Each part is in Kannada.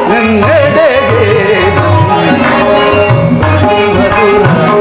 ನನ್ನೆಡೆಗೆ ಮಧುರ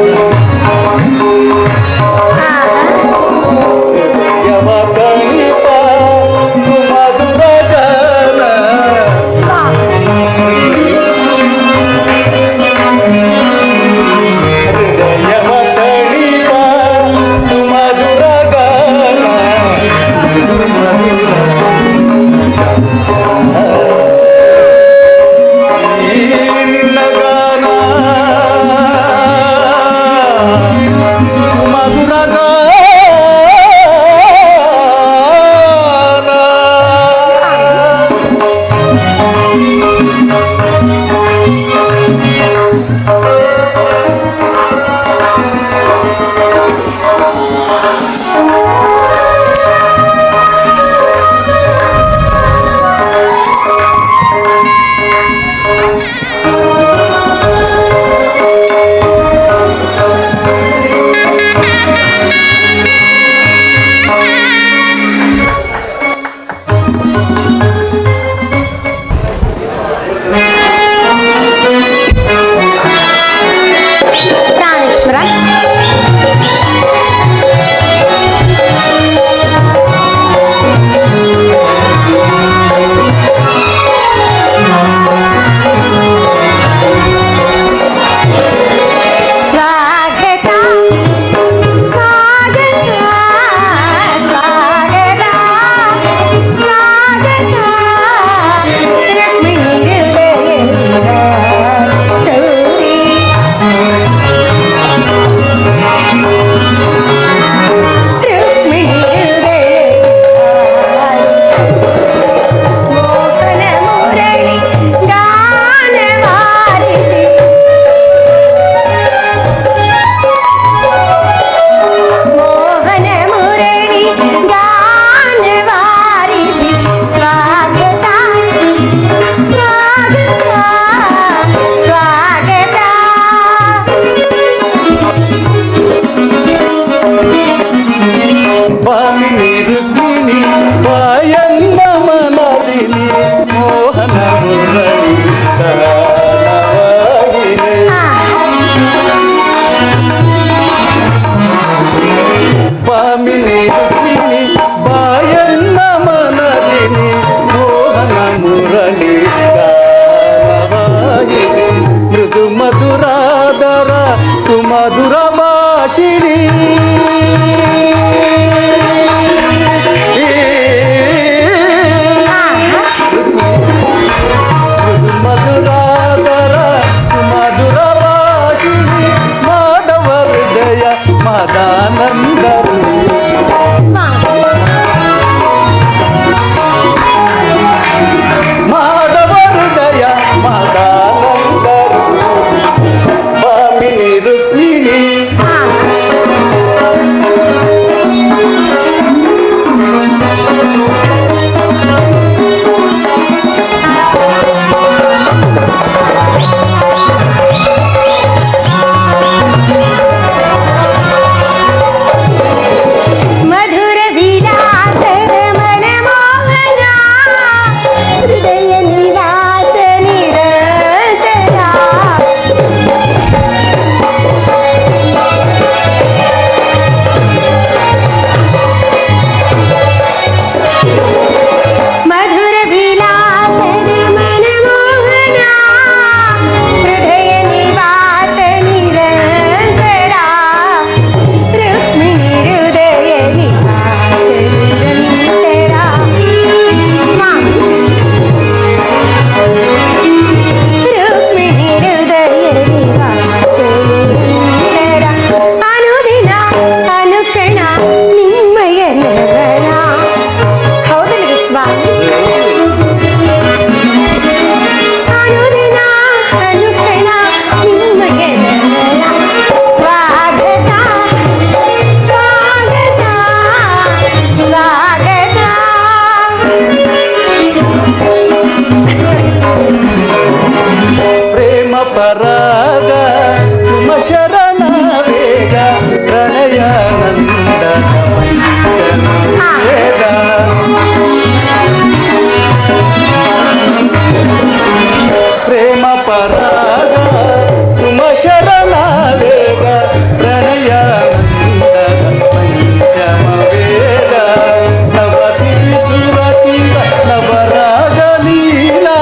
ಭಾಷಿಣಿ ಮಧುರಾಧರ ಮಧುರ ಭಾಷಿಣಿ ಮಾಧವ ಹೃದಯ ಮದಾನಂದರು ಮಾಧವ ಹೃದಯ ಮದಾನಂದರು ಭಾಮಿನಿ ರುಕ್ಮಿಣಿ ಪರಾಗ ಸುಮ ಶರಣ ವೇಗ ಪ್ರಣಯಾನಂದ ವೇದ ಪ್ರೇಮ ಪರಾಗ ಸುಮ ಶರಣ ವೇಗ ಪ್ರಣಯಾನಂದ ಪಂಚಮ ವೇದ ನವ ತಿರುಚುರ ಚಿರ ನವರಾಗ ಲೀಲಾ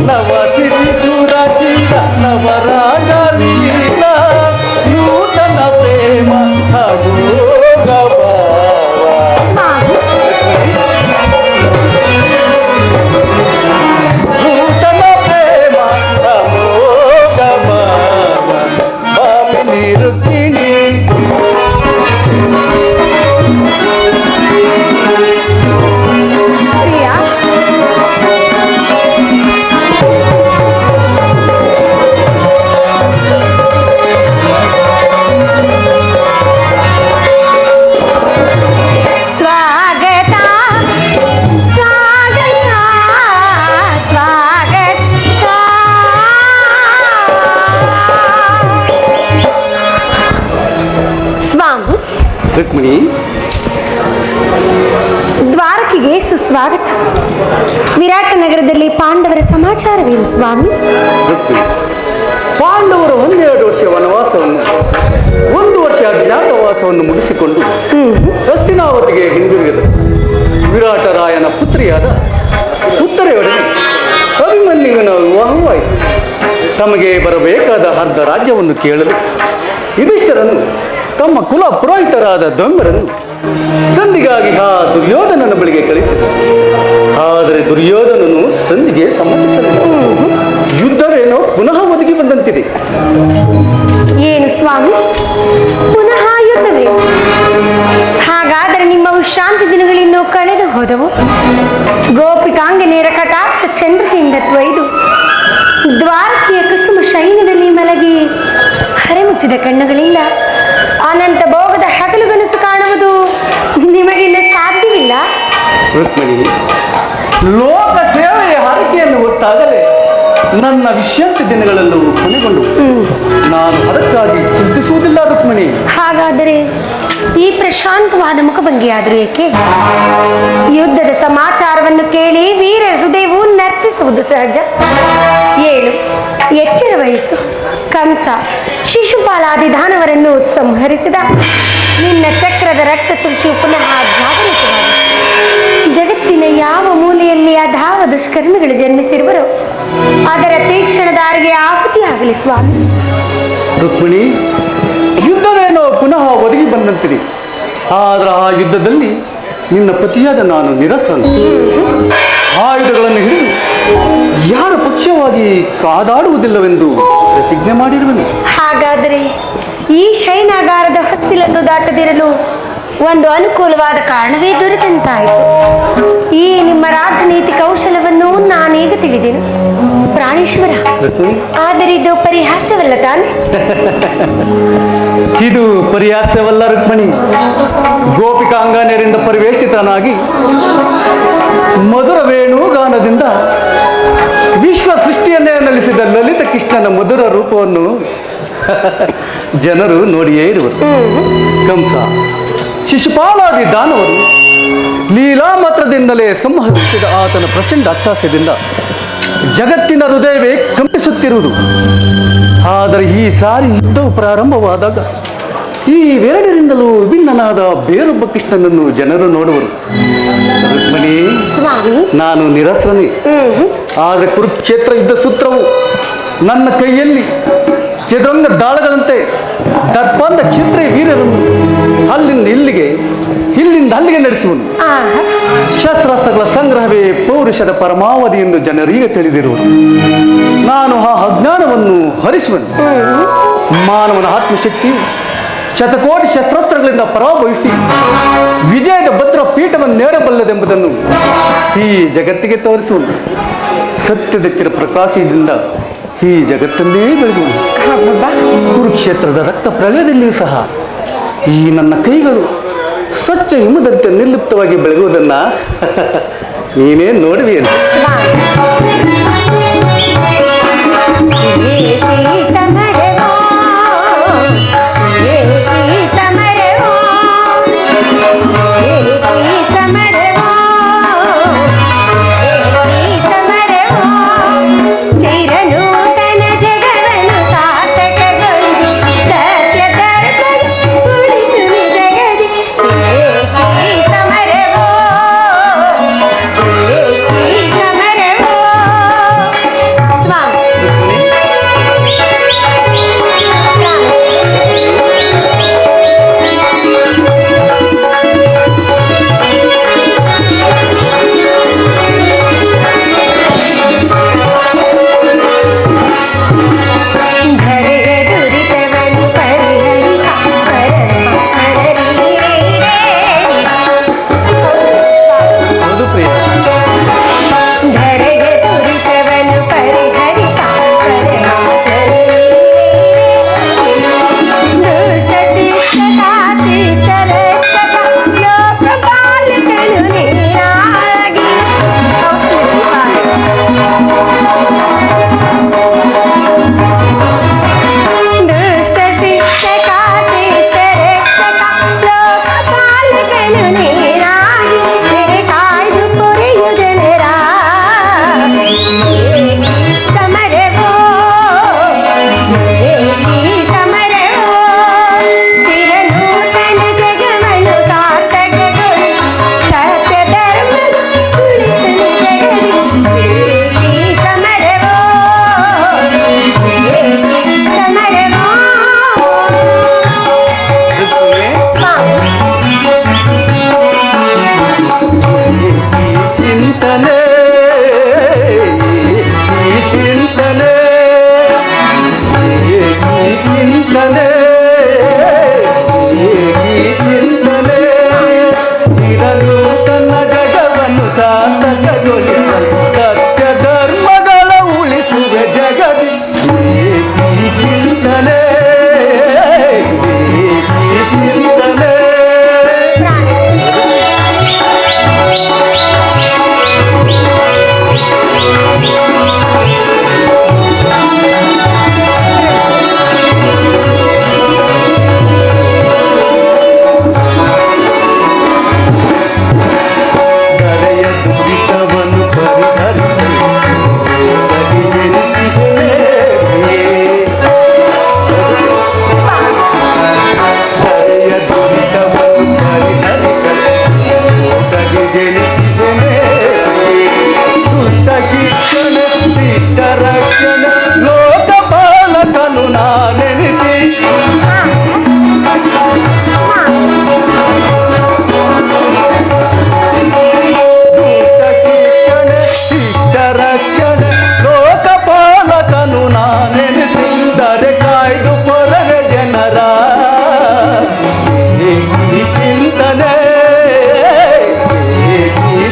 ನವ ಸಿರಿಚುರ ಚಿರ ನವರಾಗ ಲೀಲಾ ನೂತನ ಪ್ರೇಮ ಅಮೋಘ ಭಾವ ನೂತನ ಪ್ರೇಮ ಅಮೋಘ ಭಾವ ಭಾಮಿನಿ ರುಕ್ಮಿಣಿ ರುಕ್ಮಿಣಿ ದ್ವಾರಕೆಗೆ ಸುಸ್ವಾಗತ. ವಿರಾಟ ನಗರದಲ್ಲಿ ಪಾಂಡವರ ಸಮಾಚಾರವೇನು ಸ್ವಾಮಿ? ರುಕ್ಮಿಣಿ, ಪಾಂಡವರು 12 ವರ್ಷ ವನವಾಸವನ್ನು 1 ವರ್ಷ ಅಜ್ಞಾತವಾಸವನ್ನು ಮುಗಿಸಿಕೊಂಡು ಹಸ್ತಿನಾವತಿಗೆ ಹಿಂದಿರುಗಿದರು. ವಿರಾಟರಾಯನ ಪುತ್ರಿಯಾದ ಉತ್ತರೆಯೊಡನೆ ಅಭಿಮನ್ಯುವಿನ ವಿವಾಹವಾಯಿತು. ತಮಗೆ ಬರಬೇಕಾದ ಅರ್ಧ ರಾಜ್ಯವನ್ನು ಕೇಳಲು ಯುಧಿಷ್ಠಿರನು ತಮ್ಮ ಕುಲ ಪುರೋಹಿತರಾದ ದೊಂಬರನ್ನು ಸಂಧಿಗಾಗಿ ಆ ದುರ್ಯೋಧನನ ಬಳಿಗೆ ಕಳಿಸಿದರು. ಆದರೆ ದುರ್ಯೋಧನನು ಸಂಧಿಗೆ ಸಮ್ಮತಿಸಲಿಲ್ಲ. ಯುದ್ಧವೇನೋ ಪುನಃ ಒದಗಿ ಬಂದಂತಿದೆ. ಏನು ಸ್ವಾಮಿ, ಪುನಃ ಯುದ್ಧವೇ? ಹಾಗಾದರೆ ನಿಮ್ಮ ವಿಶ್ರಾಂತಿ ದಿನಗಳಿನ್ನೂ ಕಳೆದು ಹೋದವು. ಗೋಪಿಕಾಂಗನೆಯರ ಕಟಾಕ್ಷ ಚಂದ್ರಿಕೆಯಿಂದ ತೊಯ್ದು ದ್ವಾರಕೆಯ ಕುಸುಮ ಶೈನದಲ್ಲಿ ಮಲಗಿ ಹರೆಮುಚ್ಚಿದ ಕಣ್ಣುಗಳಿಂದ ಅನಂತ ಭೋಗದ ಹಗಲುಗನಸು ಕಾಣುವುದು ನಿಮಗಿನ್ನ ಸಾಧ್ಯವಿಲ್ಲ. ರುಕ್ಮಿಣಿ, ಲೋಕ ಸೇವೆಯ ಹರಕೆಯನ್ನು ಹೊತ್ತಾಗಲೇ ನನ್ನ ವಿಶ್ರಾಂತಿ ದಿನಗಳಲ್ಲೂ ಕೊನೆಗೊಂಡು ನಾನು ಅದಕ್ಕಾಗಿ ಚಿಂತಿಸುವುದಿಲ್ಲ ರುಕ್ಮಿಣಿ. ಹಾಗಾದರೆ ಈ ಪ್ರಶಾಂತವಾದ ಮುಖಭಂಗಿಯಾದರೂ ಏಕೆ? ಯುದ್ಧದ ಸಮಾಚಾರವನ್ನು ಕೇಳಿ ವೀರ ಹೃದಯವು ನರ್ತಿಸುವುದು ಸಹಜ. ಏಳು, ಎಚ್ಚರ ವಹಿಸು. ಕಂಸ ಶಿಶುಪಾಲಾದಿ ದಾನವರನ್ನು ಸಂಹರಿಸಿದ ನಿನ್ನ ಚಕ್ರದ ರಕ್ತ ತುಳಸಿ ಪುನಃ ಜಾಗರಿತವಾದ ಜಗತ್ತಿನ ಯಾವ ಮೂಲೆಯಲ್ಲಿ ಅಧಾವ ದುಷ್ಕರ್ಮಿಗಳು ಜನ್ಮಿಸಿರುವರೋ ಅದರ ತೀಕ್ಷ್ಣ ದಾರಿಗೆ ಆಹುತಿಯಾಗಲಿ ಸ್ವಾಮಿ. ರುಕ್ಮಿಣಿ, ಯುದ್ಧವೇನೋ ಪುನಃ ಒದಗಿ ಬಂದಂತಿದೆ. ಆದ್ರೆ ಆ ಯುದ್ಧದಲ್ಲಿ ನಿನ್ನ ಪತಿಯಾದ ನಾನು ನಿರಸನು. ಆಯುಧಗಳನ್ನು ಹಿಡಿದು ಯಾರ ಪಕ್ಷವಾಗಿ ಕಾದಾಡುವುದಿಲ್ಲವೆಂದು ಪ್ರತಿಜ್ಞೆ ಮಾಡಿರುವನು. ಹಾಗಾದರೆ ಈ ಶೈನಾಗಾರದ ಹೊಸ್ತಿಲನ್ನು ದಾಟದಿರಲು ಒಂದು ಅನುಕೂಲವಾದ ಕಾರಣವೇ ದೊರೆತಂತಾಯಿತು. ಈ ನಿಮ್ಮ ರಾಜನೀತಿ ಕೌಶಲವನ್ನು ನಾನೀಗ ತಿಳಿದೆನು ಪ್ರಾಣೇಶ್ವರ. ಆದರೆ ಇದು ಪರಿಹಾಸ್ಯವಲ್ಲ ತಾನೆ? ಇದು ಪರಿಹಾಸ್ಯವಲ್ಲ ರುಕ್ಮಿಣಿ. ಗೋಪಿಕಾಂಗನೆಯರಿಂದ ಪರಿವೇಷ್ಟಿತನಾಗಿ ಮಧುರ ವೇಣುಗಾನದಿಂದ ವಿಶ್ವ ಸೃಷ್ಟಿಯನ್ನೇ ನಲಿಸಿದ ಲಲಿತ ಕೃಷ್ಣನ ಮಧುರ ರೂಪವನ್ನು ಜನರು ನೋಡಿಯೇ ಇರುವರು. ಕಂಸ, ಶಿಶುಪಾಲಾದಿ ದಾನವರು ಲೀಲಾ ಮಾತ್ರದಿಂದಲೇ ಸಂಹರಿಸಿದ ಆತನ ಪ್ರಚಂಡ ಅಟ್ಟಾಸ್ಯದಿಂದ ಜಗತ್ತಿನ ಹೃದಯವೇ ಕಂಪಿಸುತ್ತಿರುವುದು. ಆದರೆ ಈ ಸಾರಿ ಯುದ್ಧವು ಪ್ರಾರಂಭವಾದಾಗ ಈ ಎರಡರಿಂದಲೂ ವಿಭಿನ್ನನಾದ ಬೇರೊಬ್ಬ ಕೃಷ್ಣನನ್ನು ಜನರು ನೋಡುವರು. ರುಕ್ಮಿಣಿ, ಸ್ವಾಮಿ, ನಾನು ನಿರಸನೇ. ಆದರೆ ಕುರುಕ್ಷೇತ್ರ ಯುದ್ಧ ಸೂತ್ರವು ನನ್ನ ಕೈಯಲ್ಲಿ ಚದುರಂಗ ದಾಳಗಳಂತೆ ದರ್ಪಾಂಧ ಕ್ಷತ್ರಿಯ ವೀರರನ್ನು ಅಲ್ಲಿಂದ ಅಲ್ಲಿಗೆ ನಡೆಸುವನು. ಶಸ್ತ್ರಾಸ್ತ್ರಗಳ ಸಂಗ್ರಹವೇ ಪೌರುಷದ ಪರಮಾವಧಿ ಎಂದು ಜನರೀಗ ತಿಳಿದಿರುವರು. ನಾನು ಆ ಅಜ್ಞಾನವನ್ನು ಹರಿಸುವನು. ಮಾನವನ ಆತ್ಮಶಕ್ತಿಯು ಶತಕೋಟಿ ಶಸ್ತ್ರಾಸ್ತ್ರಗಳಿಂದ ಪರಾಭವಿಸಿ ವಿಜಯದ ಭದ್ರ ಪೀಠವನ್ನು ನೇರಬಲ್ಲದೆಂಬುದನ್ನು ಈ ಜಗತ್ತಿಗೆ ತೋರಿಸುವನು. ಸತ್ಯದ ಚಿರ ಪ್ರಕಾಶದಿಂದ ಈ ಜಗತ್ತನ್ನೇ ಬೆಳೆದುವನು. ಕುರುಕ್ಷೇತ್ರದ ರಕ್ತ ಪ್ರಳಯದಲ್ಲಿಯೂ ಸಹ ಈ ನನ್ನ ಕೈಗಳು ಸ್ವಚ್ಛ ಹಿಮದಂತೆ ನಿರ್ಲಿಪ್ತವಾಗಿ ಬೆಳಗುವುದನ್ನ ನೀನೇ ನೋಡುವೆ ಅಂತ. ಶಿಷ್ಟ ರಕ್ಷಣ ಲೋಕಪಾಲಕನು ನಾನೆನಿಸಿ ದುಷ್ಟ ಶಿಕ್ಷಣ ಶಿಷ್ಟ ರಕ್ಷಣ ಲೋಕಪಾಲಕನು ನಾನೆನಿಸಿ ದರೆ ಕಾಯ್ದು ಪೊರವೆ ಜನರ ಈ ಚಿಂತನೆ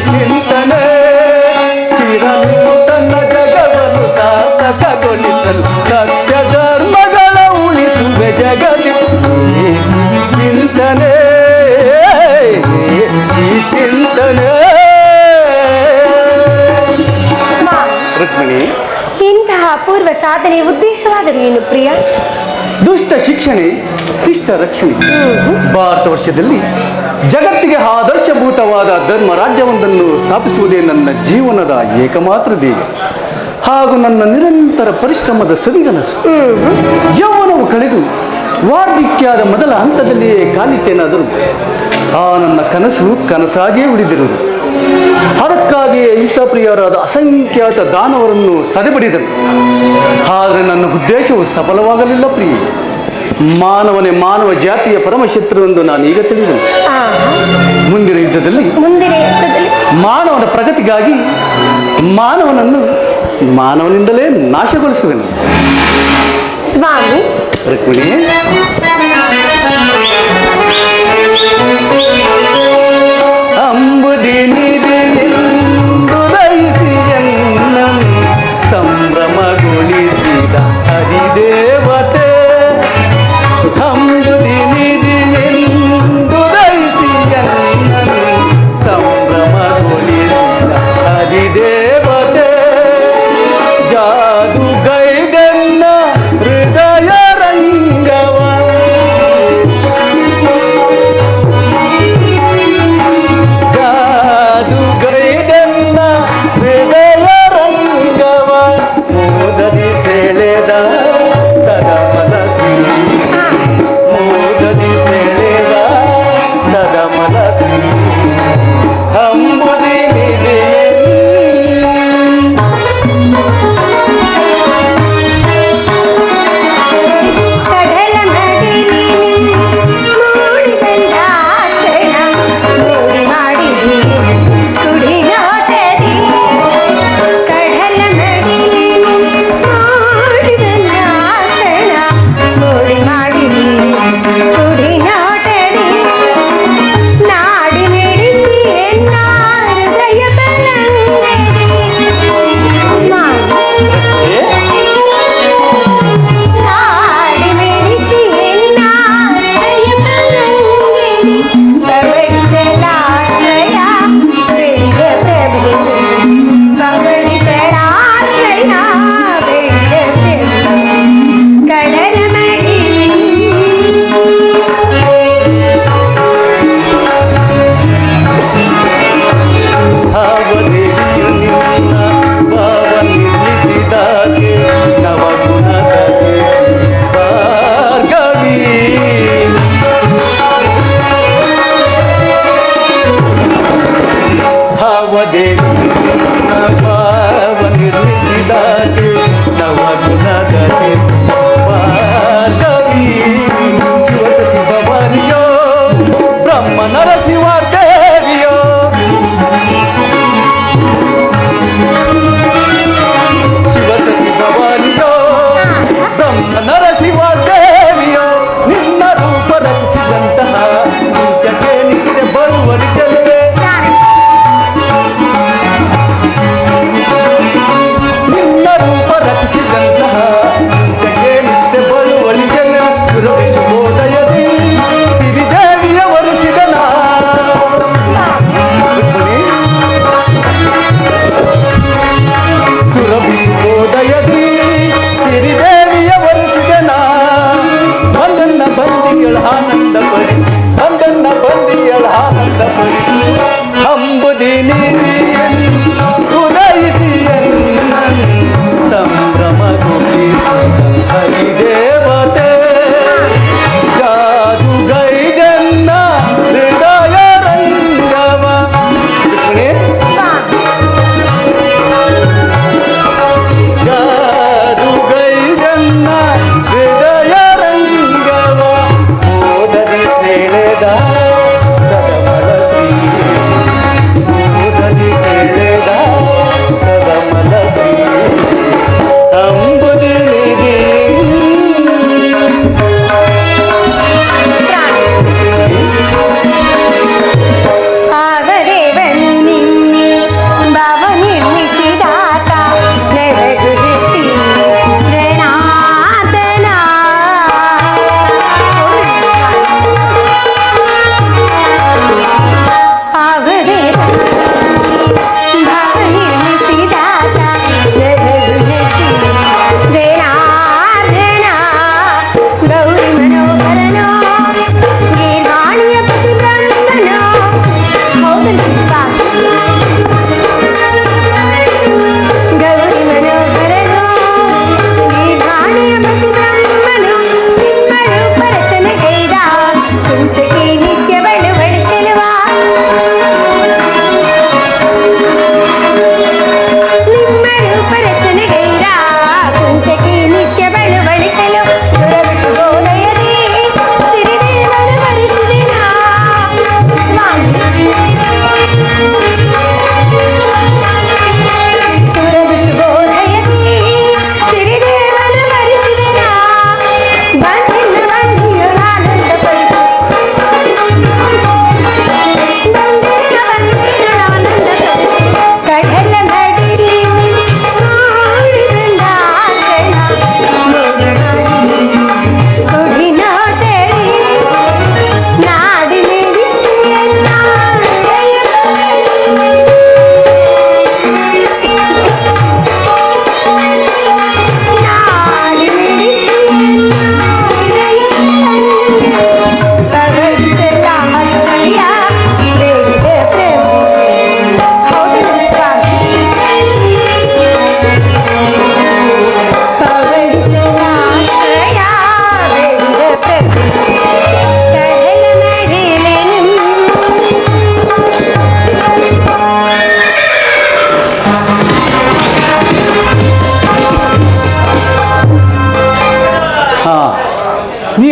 ಚಿಂತನೆ ಚಿರನು ತನ್ನ ಜಗವನ್ನು ಸಾರ್ಥಕಗೊಳಿಸಲು ಸತ್ಯ ಧರ್ಮಗಳ ಉಳಿಸುವೆ ಜಗತಿ ಚಿಂತನೆ ಈ ಚಿಂತನೆ. ರುಕ್ಮಿಣಿ, ಇಂತಹ ಅಪೂರ್ವ ಸಾಧನೆಯ ಉದ್ದೇಶವಾದರೆ ಏನು ಪ್ರಿಯ? ದುಷ್ಟ ಶಿಕ್ಷಣೆ ಶಿಷ್ಟ ರಕ್ಷಣೆ. ಭಾರತ ವರ್ಷದಲ್ಲಿ ಜಗತ್ತಿಗೆ ಆದರ್ಶಭೂತವಾದ ಧರ್ಮ ರಾಜ್ಯವೊಂದನ್ನು ಸ್ಥಾಪಿಸುವುದೇ ನನ್ನ ಜೀವನದ ಏಕಮಾತ್ರ ಧ್ಯೇಯ ಹಾಗೂ ನನ್ನ ನಿರಂತರ ಪರಿಶ್ರಮದ ಸವಿಗನಸು. ಯೌವನವು ಕಳೆದು ವಾರ್ಧಕ್ಯದ ಮೊದಲ ಹಂತದಲ್ಲಿಯೇ ಕಾಲಿಟ್ಟೇನಾದರೂ ಆ ನನ್ನ ಕನಸು ಕನಸಾಗಿಯೇ ಉಳಿದಿರುವುದು. ಅದಕ್ಕಾಗಿಯೇ ಹಿಂಸಾಪ್ರಿಯರಾದ ಅಸಂಖ್ಯಾತ ದಾನವರನ್ನು ಸದೆಬಡಿದನು. ಆದರೆ ನನ್ನ ಉದ್ದೇಶವು ಸಫಲವಾಗಲಿಲ್ಲ ಪ್ರಿಯ. ಮಾನವನೇ ಮಾನವ ಜಾತಿಯ ಪರಮಶತ್ರು ಎಂದು ನಾನು ಈಗ ತಿಳಿದನು. ಮುಂದಿನ ಯುದ್ಧದಲ್ಲಿ ಮಾನವನ ಪ್ರಗತಿಗಾಗಿ ಮಾನವನನ್ನು ಮಾನವನಿಂದಲೇ ನಾಶಗೊಳಿಸುವೆನು. ಸ್ವಾಮಿ, ರುಕ್ಮಿಣಿ, ಅಂಬುದಿನಿದೆಂದು ದಯಿಸಿಯನ್ನ ಸಂಭ್ರಮಗೊಳಿಸಿದ ಹರಿದೇವತೆ. ಅಂಬುದಿನಿದೆಂದು ದಯಿಸಿಯನ್ನ ಸಂಭ್ರಮಗೊಳಿಸಿದ ಹರಿದೇವತೆ. ಜಾದು ಗೈದೆನ್ನ ಹೃದಯ ರಂಗವ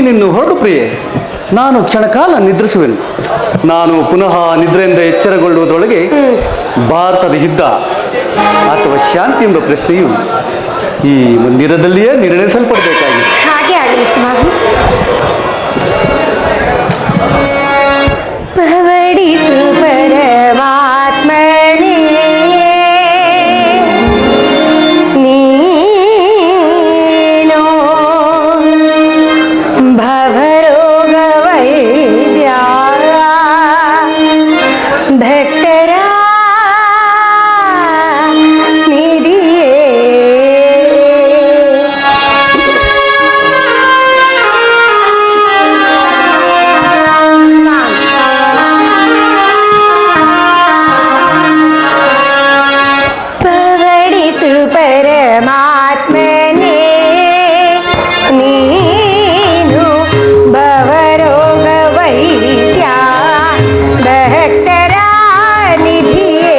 ನೀನಿನ್ನು ಹೊರಡು ಪ್ರಿಯೆ. ನಾನು ಕ್ಷಣಕಾಲ ನಿದ್ರಿಸುವೆನು. ನಾನು ಪುನಃ ನಿದ್ರೆಯಿಂದ ಎಚ್ಚರಗೊಳ್ಳುವುದರೊಳಗೆ ಭಾರತದ ಯುದ್ಧ ಅಥವಾ ಶಾಂತಿ ಎಂಬ ಪ್ರಶ್ನೆಯು ಈ ಮಂದಿರದಲ್ಲಿಯೇ ನಿರ್ಣಯಿಸಲ್ಪಡಬೇಕಾಗಿದೆ. ಹಾಗೆ ಆಗಲಿ ಸ್ವಾಮಿ. ಪವಡಿಸು ಪರಮಾತ್ಮನೇ ನೀನು ಭವರೋಗ ವೈದ್ಯ ಭಕ್ತರ ನಿಧಿಯೇ. ಪವಡಿಸು ಪರಮಾತ್ಮನೇ ನೀನು ಭವರೋಗ ವೈದ್ಯ ಭಕ್ತರ ನಿಧಿಯೇ.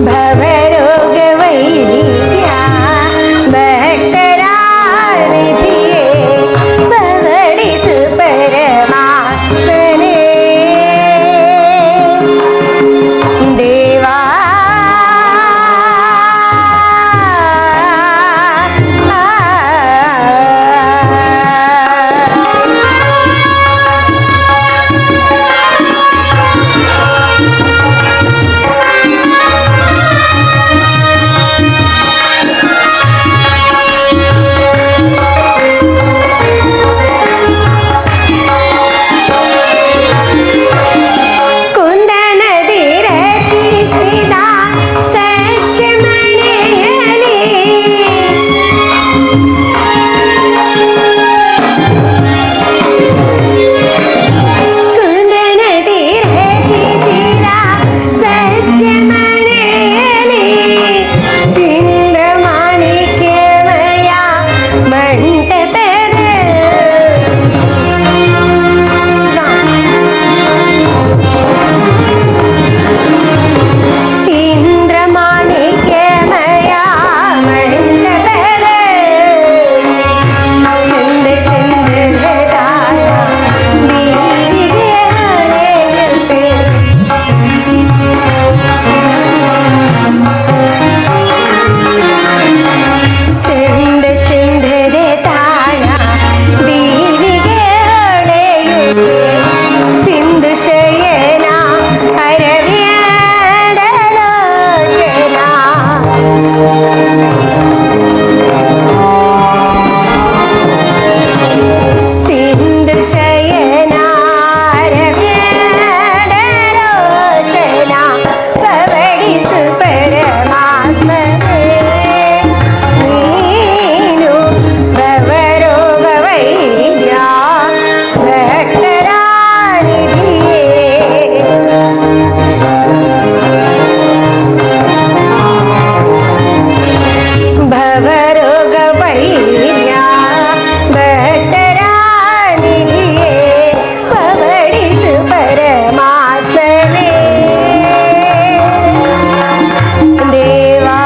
ಭವರೋಗ ವೈದ್ಯ ಭಕ್ತರ ನಿಧಿಯೇ. ಪವಡಿಸು ಪರಮಾತ್ಮನೇ ದೇವಾ. ಕುಂದನದಿ ರಚಿಸಿದ ಸಚ್ಚಮಣೆಯಲಿ ಕುಂದನದಿ ರಚಿಸಿದ ಸಚ್ಚಮಣೆಯಲಿ ಇಂದ್ರಮಾಣಿಕ್ಯಮಯ ಮಂಟಪದ ಇಂದ್ರಮಾಣಿಕ್ಯಮಯ ಮಂಟಪದ ಚಂದ ಚಂದ್ರದಾಯ ಬೀರಿಗೆ ಹಣೆಯಂತೆ ಚಂದ ಚಂದ್ರದ ತಾಣ ಬೀರಿಗೆ ಹೊಳೆಯುತ್ತೆ ಸಿಂಧು ಶಯನ ಅರವ್ಯದಲೋಚನ. ಸಿಂಧು ಶಯನ ಅರವ್ಯದಲೋಚನ. ಪವಡಿಸು ಪರಮಾತ್ಮನೇ ನೀನು ಭವರೋಗ ವೈದ್ಯ ಭಕ್ತರ ನಿಧಿಯೇ. ಭವರೋಗ ವೈದ್ಯ ಭಕ್ತರ ನಿಧಿಯೇ. ಪವಡಿಸು ಪರಮಾತ್ಮನೇ ದೇವಾ.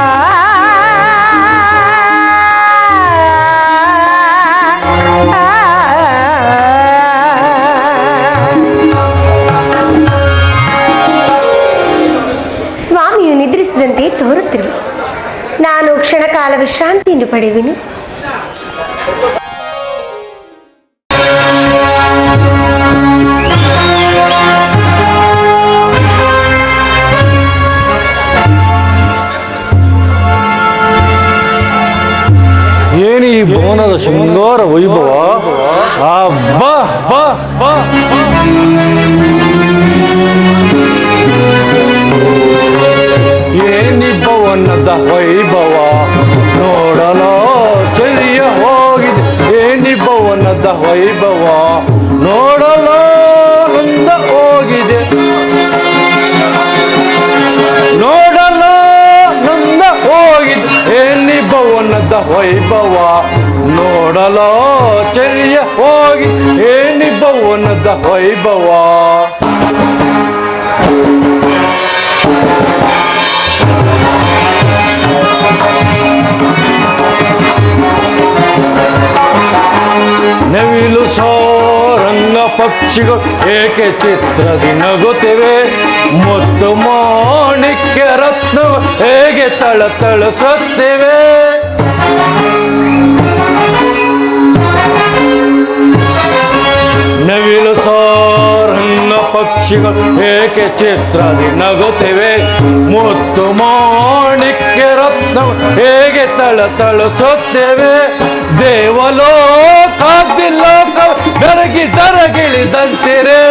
ಸ್ವಾಮಿಯು ನಿದ್ರಿಸಿದಂತೆ ತೋರುತ್ತಿರುವೆ. ನಾನು ಕ್ಷಣಕಾಲ ವಿಶ್ರಾಂತಿಯನ್ನು ಪಡೆಯುವೆನು. ಏನಿ ಈ ಭವನದ ಶೃಂಗಾರ ವೈಭವ. ಅಬ್ಬಾ ಬಾ ಬಾ. ಏನಿ ಭವನದ ವೈಭವ ನೋಡಲು ಚೆರಿಯ ಹೋಗಿದೆ. ಏನಿ ಭವನದ ವೈಭವ ನೋಡಲು ನೊಂದ ಹೋಗಿದೆ. ನೋಡಲು ನೊಂದ ಹೋಗಿದೆ. ಏನಿ ಭವನದ ವೈಭವ ನೋಡಲು ಚೆರಿಯ ಹೋಗಿ. ಏನಿ ಭವನದ ವೈಭವ. ಪಕ್ಷಿಗಳು ಏಕೆ ಚಿತ್ರದಿ ನಗುತ್ತಿವೆ, ಮುತ್ತು ಮಾಣಿಕ್ಯ ರತ್ನ ಹೇಗೆ ತಳತಳಿಸುತ್ತಿವೆ. ನವಿಲು ಸಾರಂಗ ಪಕ್ಷಿಗಳು ಏಕೆ ಚಿತ್ರದಿ ನಗುತ್ತಿವೆ, ಮುತ್ತು ಮಾಣಿಕ್ಯ ರತ್ನ ಹೇಗೆ ತಳತಳಿಸುತ್ತೇವೆ. ದೇವಲೋಕಾದಿಲೋಕ ದರಗಿ ದರಗಿಳಿದಂತಿರೆ,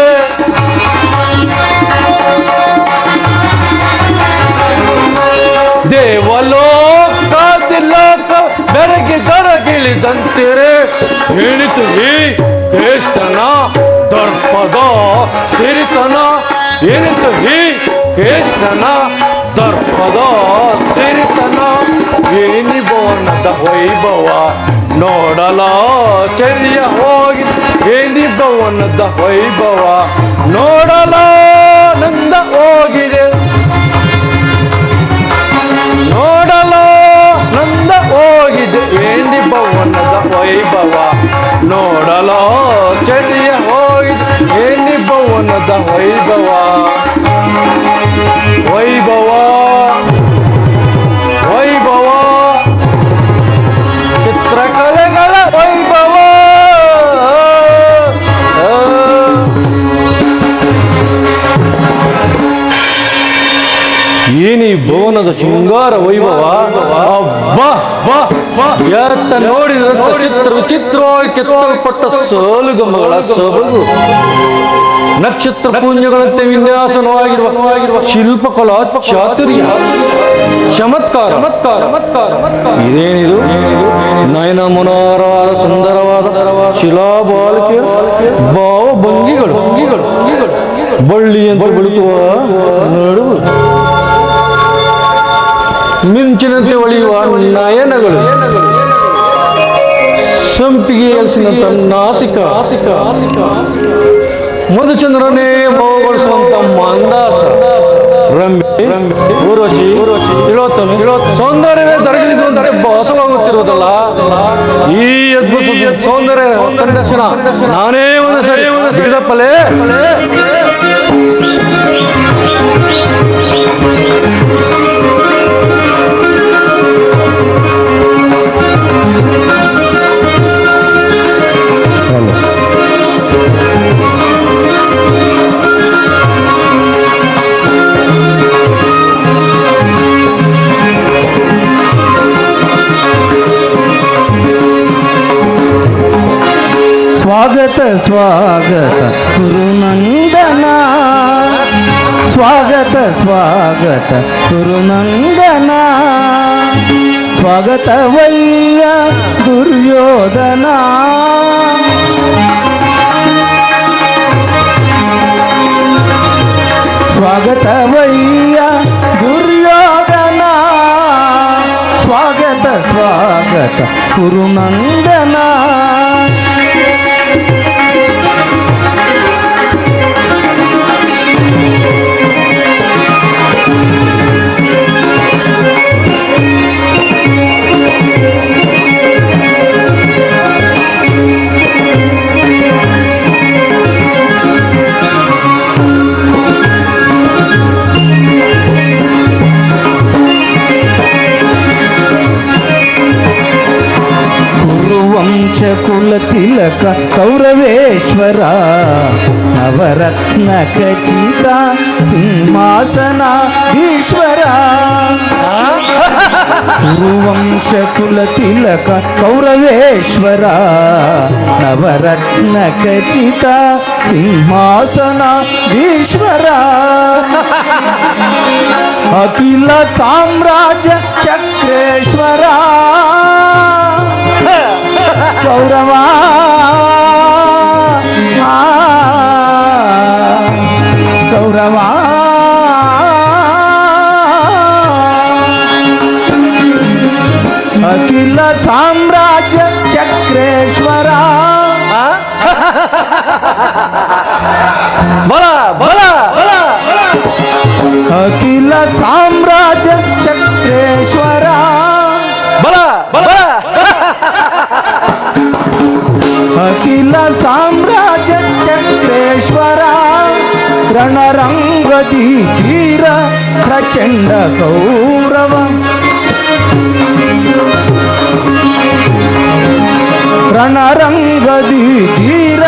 ದೇವಲೋಕಾದಿಲೋಕ ದರಗಿ ದರಗಿಳಿದಂತಿರೆ. ಹೇಳಿತು ಈ ಕೇಷ್ಟನ ದರ್ಪದ ಸಿರಿತನ, ಏನಿತು ಈ ಕೇಷ್ಟನ ದರ್ಪದ ಸಿರಿತನ. ಏನಿ ಭವನದ ವೈಭವ ನೋಡಲಾಚರ್ಯ ಹೋಗಿ, ಏನಿ ಭವನದ ವೈಭವ ನೋಡಲಾನಂದ ಹೋಗಿದೆ, ನೋಡಲಾನಂದ ಹೋಗಿದೆ. ಏನಿ ಭವನದ ವೈಭವ ನೋಡಲಾಚರ್ಯ ಹೋಗಿದೆ, ಏನಿ ಭವನದ ವೈಭವ. ವೈಭವ ವೈಭವ ಚಿತ್ರಕಲೆಗಳ ವೈಭವ. ಏನಿ ಭವನದ ಶೃಂಗಾರ ವೈಭವ. ಅಬ್ಬಾ ಎತ್ತ ನೋಡಿದ ಚಿತ್ರ ವಿಚಿತ್ರವಾಗಿ ಕೆತ್ತಲ್ಪಟ್ಟ ಸೋಲುಗಂಬಗಳ ಸೊಬಗು, ನಕ್ಷತ್ರ ಪುಂಜಗಳಂತೆ ವಿನ್ಯಾಸನವಾಗಿರುವ ಶಿಲ್ಪಕಲಾ ಚಾತುರ್ಯ, ಚಮತ್ಕಾರ. ಇದೇನಿದು? ನಯನ ಮನೋಹರವಾದ ಸುಂದರವಾದ ಶಿಲಾಬಾಲಿಕೆ ಭಾವಭಂಗಿಗಳು, ಬಳ್ಳಿಯಂತೆ ಬೆಳಕುವ ನಡುವು, ಮಿಂಚಿನಂತೆ ಹೊಳೆಯುವ ನಯನಗಳು, ಸಂಪಿಗೆ ಎಲ್ಸಿನಂತ ನಾಸಿಕ, ಮಧುಚಂದ್ರನೇ ಭಾವಗೊಳಿಸುವಂತ ಮಂದಾಸ, ರಂಬೆ ಊರ್ವಶಿ ತಿಳೋತ್ತಮೆ ಸೌಂದರ್ಯವೇ ದರಗಿಳಿದಂತೆ ಭಾಸವಾಗುತ್ತಿರುವುದಲ್ಲ. ಈ ಅದ್ಭುತ ಸೌಂದರ್ಯ ಕನ್ನಡಸಿನ ನಾನೇ ಒಂದು ಸರಿ ಹಿಡಿದಪ್ಪಲೇ. ಸ್ವಾಗತ ಸ್ವಾಗತ ಗುರುನಂದನ, ಸ್ವಾಗತ ಸ್ವಾಗತ ಗುರುನಂದನ, ಸ್ವಾಗತವಯ್ಯ ದುರ್ಯೋಧನ. ಸ್ವಾಗತವಯ್ಯ ದುರ್ಯೋಧನ, ಸ್ವಾಗತ ಸ್ವಾಗತ ಗುರುನಂದನ. ಕುಲ ತಿಲಕ ಕೌರವೇಶ್ವರ, ನವರತ್ನ ಖಚಿತ ಸಿಂಹಾಸನ ಈಶ್ವರ. ಕುರುವಂಶ ಕುಲ ತಿಲಕ ಕೌರವೇಶ್ವರ, ನವರತ್ನ ಖಚಿತ ಸಿಂಹಾಸನ ಈಶ್ವರ. ಅಖಿಲ ಸಾಮ್ರಾಜ್ಯ ಚಕ್ರೇಶ್ವರ, ಗೌರವ ಗೌರವ. ಅಖಿಲ ಸಾಮ್ರಾಜ್ಯ ಚಕ್ರೇಶ್ವರ. ಬಲ ಬಲ ಬಲ. ಅಖಿಲ ಸಾಮ್ರಾಜ್ಯ ಚಕ್ರೇಶ್ವರ. ಬಲ ಬಲ. ಅಖಿಲ ಸಾಮ್ರಾಜ್ಯ ಚಕ್ರೇಶ್ವರ. ರಣರಂಗದಿ ಧೀರ ಪ್ರಚಂಡ ಗೌರವ ರಣರಂಗದಿ ಧೀರ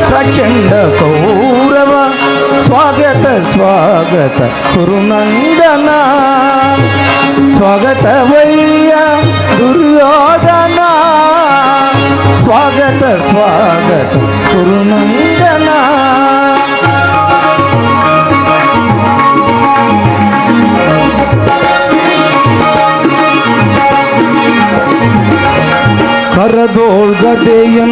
ಪ್ರಚಂಡ ಗೌರವ ಸ್ವಾಗತ ಸ್ವಾಗತ ಕುರುನಂದನ ಸ್ವಾಗತವಯ್ಯ ದುರ್ಯೋಧನ ಸ್ವಾಗತ ಸ್ವಾಗತ ಕುರುನಂದನ ಕರದೋಳ್ಗದೆಯಂ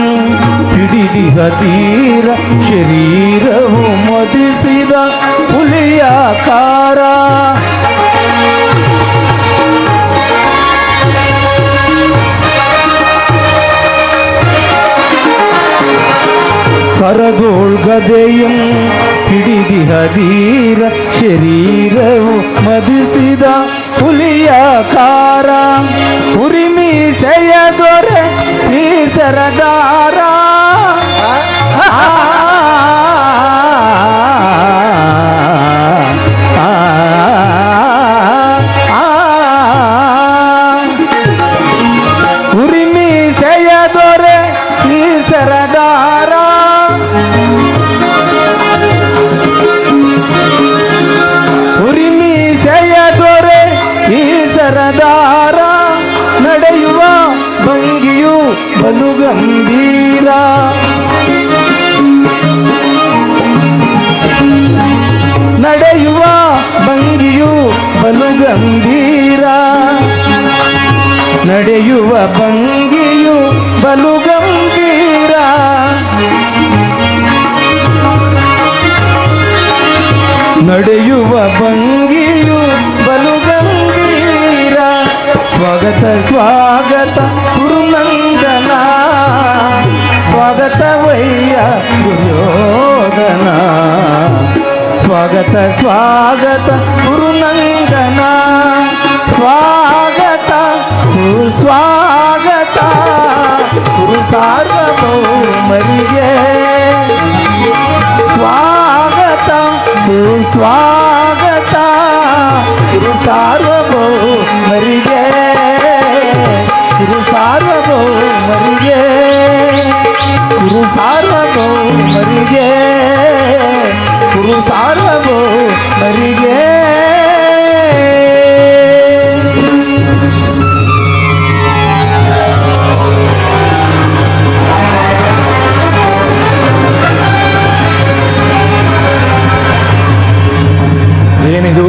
ಹಿಡಿದಿಹ ತೀರ ಶರೀರವು ಮದಿಸಿದ ಹುಲಿಯಾಕಾರ ಕರದೋಳ್ಗದೆಯಂ ಹಿಡಿದಿಹ ಧೀರ ಶರೀರವು ಮದಿಸಿದ ಹುಲಿಯಾಕಾರ ಉರಿಮೀಸೆಯ ದೊರೆ ಈ ಸರದಾರ ಉರಿಮೀಸೆಯ ದೊರೆ ಈ ಸರದಾರ ಉರಿಮೀಸೆಯ ದೊರೆ ಈ ಸರದಾರ ನಡೆಯುವ ಭಂಗಿಯು ಬಲು ಗಂಭೀರ ನಡೆಯುವ ಭಂಗಿಯು ಬಲು ಗಂಭೀರ ನಡೆಯುವ ಭಂಗಿಯು ಬಲು ಗಂಭೀರ ನಡೆಯುವ ಭಂಗಿಯು ಬಲು ಗಂಭೀರ ಸ್ವಾಗತ ಸ್ವಾಗತ ಗುರುನಂದನ ಸ್ವಾಗತವಯ್ಯ ದುರ್ಯೋಧನ ಸ್ವಾಗತ ಸ್ವಾಗತ ಗುರುನಂದನ ಸ್ವಾಗತ ಸುಸ್ವಾಗತ ಗುರು ಸಾರ್ವಭೌಮರಿಗೆ ಸ್ವಾಗತ ಸುಸ್ವಾಗತ ಗುರು ಸಾರ್ವಭೌಮರಿಗೆ ಗುರು ಸಾರ್ವಭೌಮರಿಗೆ ಗುರು ಸಾರ್ವಭೌಮರಿಗೆ ಗುರು ಸಾರ್ವಭೌಮರಿಗೆ ಏನಿದು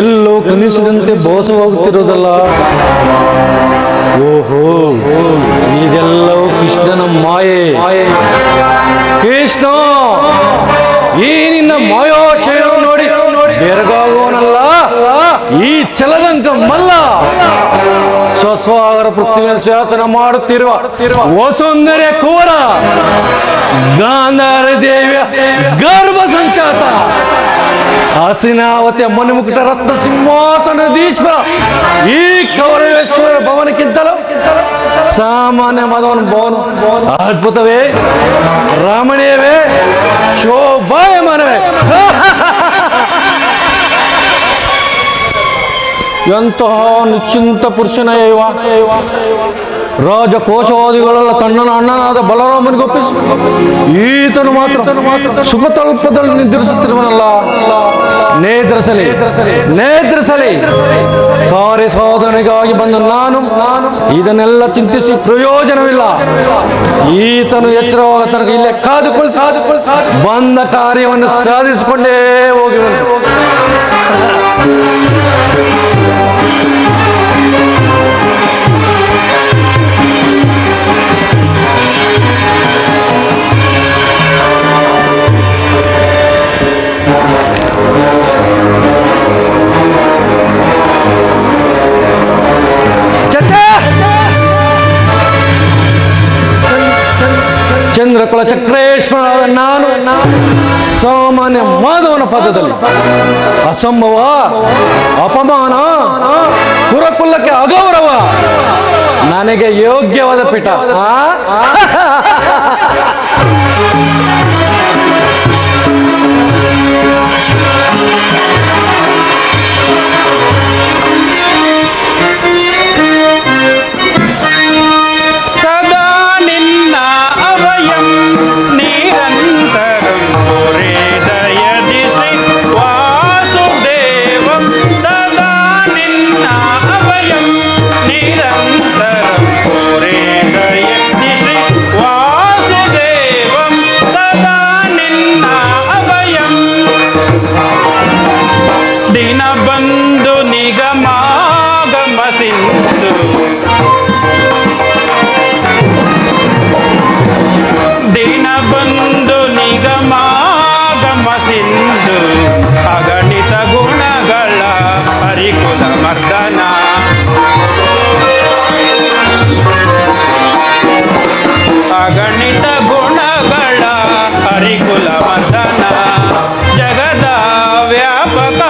ಎಲ್ಲೋ ಕನಿಸಿದಂತೆ ಮೋಸವಾಗುತ್ತಿರೋದಲ್ಲ. ಓಹೋ, ಇದೆಲ್ಲವೂ ಕೃಷ್ಣನ ಮಾಯೆ. ಕೃಷ್ಣ, ಈ ನಿನ್ನ ಮಾಯಾಶಯ ನೋಡಿ ಬೆರಗಾಗುವನಲ್ಲ ಈ ಚಲದಂಕ ಮಲ್ಲ. ಸ್ವಸ್ವಾಗರ ಪೃಥ್ವಿಯ ಶಾಸನ ಮಾಡುತ್ತಿರುವ ವಸುಂಧರೆ ಕುವರ ಗಾಂಧಾರ ದೇವಿಯ ಗರ್ಭ ಸಂಚಾತ ಹಸಿನಾವತಿಯ ಮಣಿಮುಕುಟ ರತ್ನ ಸಿಂಹಾಸನದೀಶ್ವರ ಈ ಕೌರವೇಶ್ವರ ಭವನಕ್ಕಿಂತಲೂ ಸಾಮಾನ್ಯವಾದ ಭವನ ಅದ್ಭುತವೇ, ರಾಮಣೀಯವೇ, ಶೋಭಾಯಮಾನವೇ. ಎಂತಹ ನಿಶ್ಚಿಂತ ಪುರುಷನ ಇವ. ರಾಜಕೋಶವಾದಿಗಳೆಲ್ಲ ತಣ್ಣನ ಅಣ್ಣನಾದ ಬಲರಾಮನಿಗೆ ಒಪ್ಪಿಸಿ ಈತನು ಮಾತ್ರ ಸುಖ ತಲ್ಪದಲ್ಲಿ ನಿದ್ರಿಸುತ್ತಿರುವನಲ್ಲ. ನೇದ್ರಿಸಲಿ ಕಾರ್ಯ ಸಾಧನೆಗಾಗಿ ಬಂದ ನಾನು ಇದನ್ನೆಲ್ಲ ಚಿಂತಿಸಿ ಪ್ರಯೋಜನವಿಲ್ಲ. ಈತನು ಎಚ್ಚರವಾಗ ತನಕ ಇಲ್ಲೇ ಕಾದುಕೊಳ್ಳಿ ಬಂದ ಕಾರ್ಯವನ್ನು ಸಾಧಿಸಿಕೊಂಡೇ ಹೋಗಿವನು. ಚಂದ್ರಕುಲ ಚಕ್ರೇಶ್ವರನಾದ ನಾನು ಸಾಮಾನ್ಯ ಮಾಧವನ ಪದದಲ್ಲಿ ಅಸಂಭವ, ಅಪಮಾನ, ಕುರಕುಲಕ್ಕೆ ಅಗೌರವ ನನಗೆ ಯೋಗ್ಯವಾದ ಪೀಠ. ನಿಗಮಾಗಮ ಸಿಂಧು ದೀನಬಂಧು ನಿಗಮಾಗಮ ಸಿಂಧು ಅಗಣಿತ ಗುಣಗಳ ಹರಿಕುಲ ಮರ್ದನ ಅಗಣಿತ ಗುಣಗಳ ಹರಿಕುಲ ಮರ್ದನ ಜಗದ ವ್ಯಾಪಕ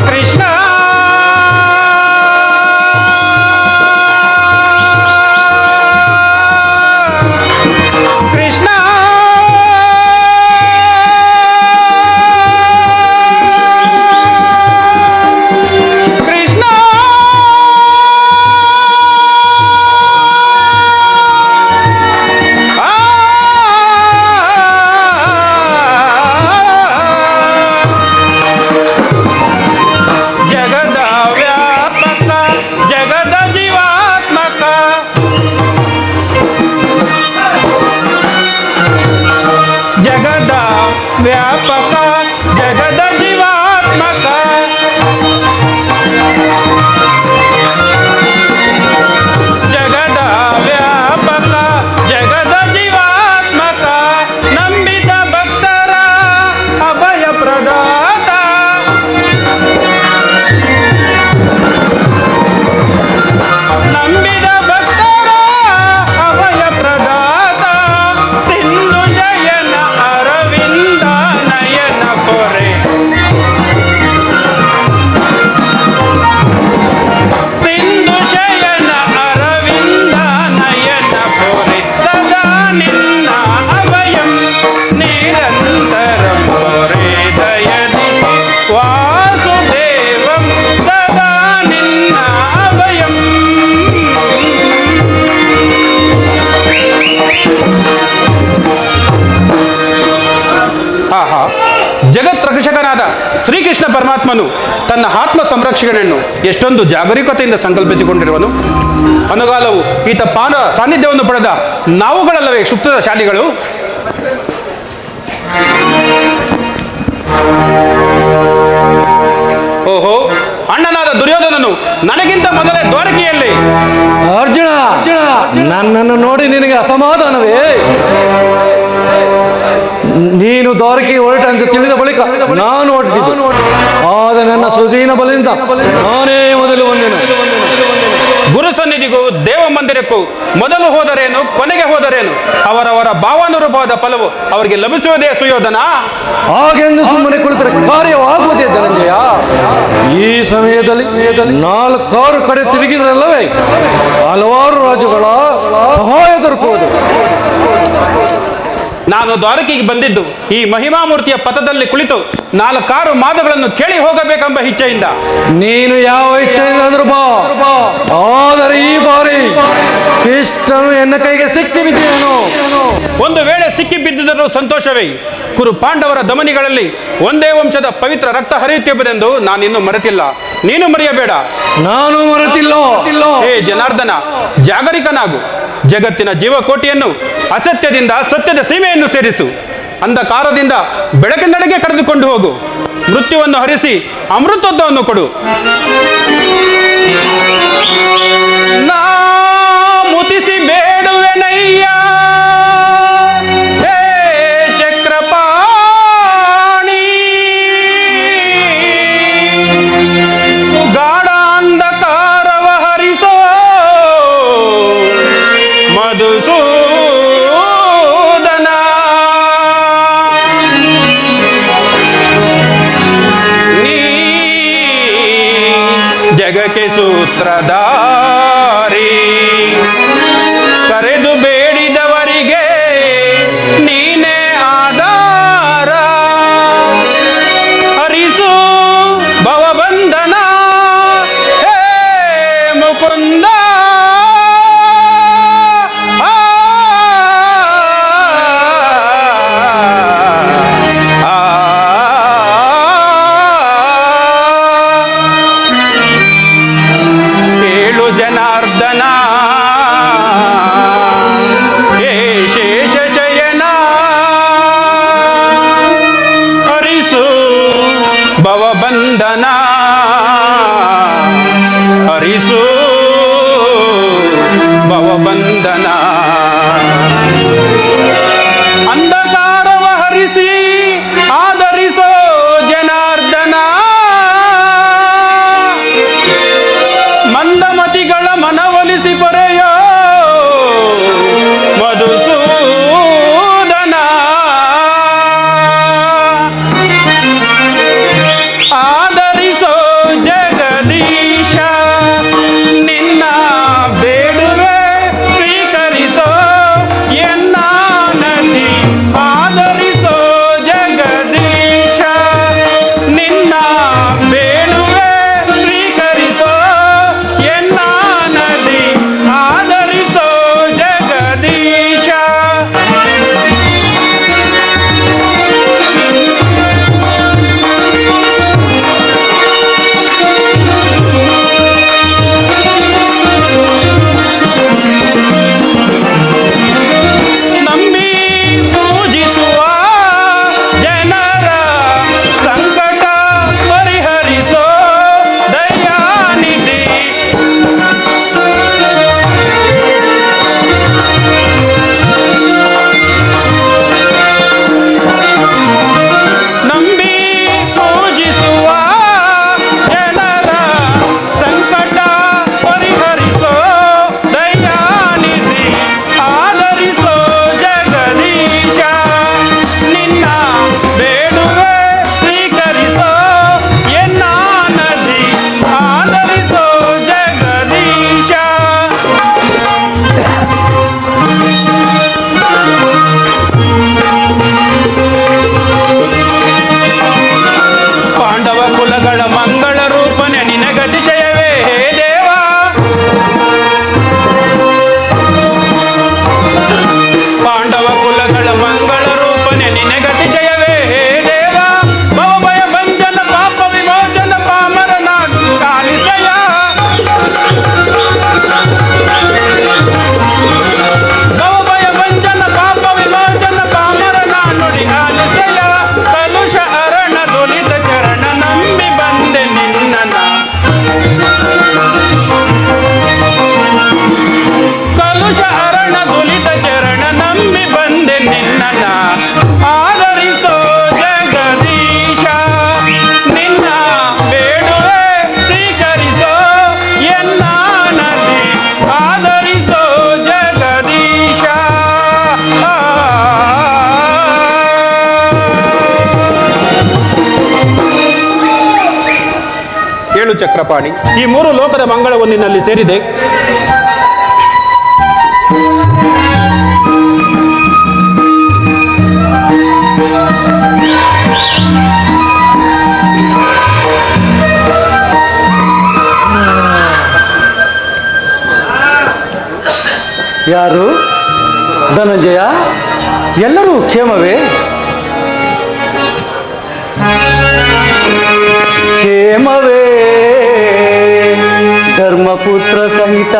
ಕೃಷ್ಣ ಕೃಷ್ಣ ಕೃಷ್ಣ ಜಗದ ವ್ಯಾಪಕ ಜಗದ ಜೀವಾತ್ಮಕ ಜಗದ ವ್ಯಾಪಕ ಜಗದ ಜೀವಾತ್ಮಕ ಜಗದ ವ್ಯಾಪಕ ಜಗದ ಜೀವಾತ್ಮಕ ನಂಬಿದ ಭಕ್ತರ ಅಭಯ ಪ್ರದಾತ ನಂಬಿದ ಭಕ್ತರ ಅಭಯ ಪ್ರದಾತ ಸಿಂಧು ಜಯನ ಅರವಿಂದ ನಯನ ಪೊರೆ ಸಿಂಧು ಶಯನ ಅರವಿಂದ ನಯನ ಪೊರೆ ಸದಾ ನಿನ್ನ ಅಭಯಂ ನಿರಂತರಂ ಪೊರೆ ದಯದಿ ವಾಸುದೇವಂ ಸದಾ ನಿನ್ನ ಅಭಯಂ ಆಹಾ ಜಗತ್ ರಕ್ಷಕನಾದ ಶ್ರೀಕೃಷ್ಣ ಪರಮಾತ್ಮನು ತನ್ನ ಆತ್ಮ ಸಂರಕ್ಷಣೆಯನ್ನು ಎಷ್ಟೊಂದು ಜಾಗರೂಕತೆಯಿಂದ ಸಂಕಲ್ಪಿಸಿಕೊಂಡಿರುವನು. ಅನುಗಾಲವು ಈತ ಪಾದ ಸಾನ್ನಿಧ್ಯವನ್ನು ಪಡೆದ ನಾವುಗಳಲ್ಲವೇ ಸುಪ್ತದ ಶಾಲಿಗಳು. ಓಹೋ, ಅಣ್ಣನಾದ ದುರ್ಯೋಧನನು ನನಗಿಂತ ಮೊದಲೇ ದ್ವಾರಕೆಯಲ್ಲಿ. ಅರ್ಜುನ ನನ್ನನ್ನು ನೋಡಿ ನಿನಗೆ ಅಸಮಾಧಾನವೇ? ನೀನು ದ್ವಾರಕೆಗೆ ಹೊರಟ ಅಂತ ತಿಳಿದ ಬಳಿಕ ನಾನು ಹೊರಟಿದ್ದು. ಆದ ನನ್ನ ಸುದೀನ ಬಲದಿಂದ ನಾನೇ ಮೊದಲು ಒಂದಿನ ಗುರು ಸನ್ನಿಧಿಗೂ ದೇವ ಮಂದಿರಕ್ಕೂ ಮೊದಲು ಹೋದರೇನು ಕೊನೆಗೆ ಹೋದರೇನು ಅವರವರ ಭಾವಾನುರೂಪವಾದ ಫಲವು ಅವರಿಗೆ ಲಭಿಸುವುದೇ ಸುಯೋಧನ. ಹಾಗೆಂದು ಸುಮ್ಮನೆ ಕುಳಿತರೆ ಕಾರ್ಯವಾಗುವುದೇ ಧನಂಜಯ. ಈ ಸಮಯದಲ್ಲಿ 4 ಕಡೆ ತಿರುಗಿದ್ರಲ್ಲವೇ ಹಲವಾರು ರಾಜುಗಳ ಸಹಾಯ ದೊರಕುವುದು. ನಾನು ದ್ವಾರಕೆಗೆ ಬಂದಿದ್ದು ಈ ಮಹಿಮಾಮೂರ್ತಿಯ ಪಥದಲ್ಲಿ ಕುಳಿತು 4 ಮಾತುಗಳನ್ನು ಕೇಳಿ ಹೋಗಬೇಕೆಂಬ ಇಚ್ಛೆಯಿಂದ. ನೀನು ಯಾವ ಇಚ್ಛೆಯಿಂದ ಬಾ, ಆದರೆ ಈ ಬಾರಿ ಕೃಷ್ಣನು ಎನ್ನ ಕೈಗೆ ಸಿಕ್ಕಿ ಬಿದ್ದೇನು. ಒಂದು ವೇಳೆ ಸಿಕ್ಕಿ ಬಿದ್ದಿದ್ದರೂ ಸಂತೋಷವೇ. ಕುರು ಪಾಂಡವರ ಧಮನಿಗಳಲ್ಲಿ ಒಂದೇ ವಂಶದ ಪವಿತ್ರ ರಕ್ತ ಹರಿಯುತ್ತಿರುವುದೆಂದು ನಾನಿನ್ನೂ ಮರೆತಿಲ್ಲ, ನೀನು ಮರೆಯಬೇಡ. ನಾನು ಮರೆತಿಲ್ಲ. ಹೇ ಜನಾರ್ದನ, ಜಾಗರಿಕನಾಗು. ಜಗತ್ತಿನ ಜೀವಕೋಟಿಯನ್ನು ಅಸತ್ಯದಿಂದ ಸತ್ಯದ ಸೀಮೆಯನ್ನು ಸೇರಿಸು. ಅಂಧಕಾರದಿಂದ ಬೆಳಕಿನಡೆಗೆ ಕರೆದುಕೊಂಡು ಹೋಗು. ಮೃತ್ಯುವನ್ನು ಹರಿಸಿ ಅಮೃತತ್ವವನ್ನು ಕೊಡು. ನಾ ಮುತಿಸಿ ಬೇಡುವೆನಯ್ಯ ಹೇ ಚಕ್ರಪಾಣಿ. ಗಾಢ ಅಂಧಕಾರವ ಹರಿಸೋ ಮಧುಸೂದನ. ನೀ ಜಗಕ್ಕೆ ಸೂತ್ರಧಾರಿ, ಕರೆದು ಬೇಡಿದವರಿಗೆ ನೀನೇ ಆಧಾರ. ಹರಿಸು ಭವಬಂಧನ ಹೇ ಮುಕುಂದ. ಕೇಳು ಚಕ್ರಪಾಣಿ. ಈ 3 ಲೋಕದ ಮಂಗಳವು ನಿನ್ನಲ್ಲಿ ಸೇರಿದೆ. ಯಾರು? ಧನಂಜಯ, ಎಲ್ಲರೂ ಕ್ಷೇಮವೇ? ಕ್ಷೇಮವೇ ಧರ್ಮಪುತ್ರ ಸಹಿತ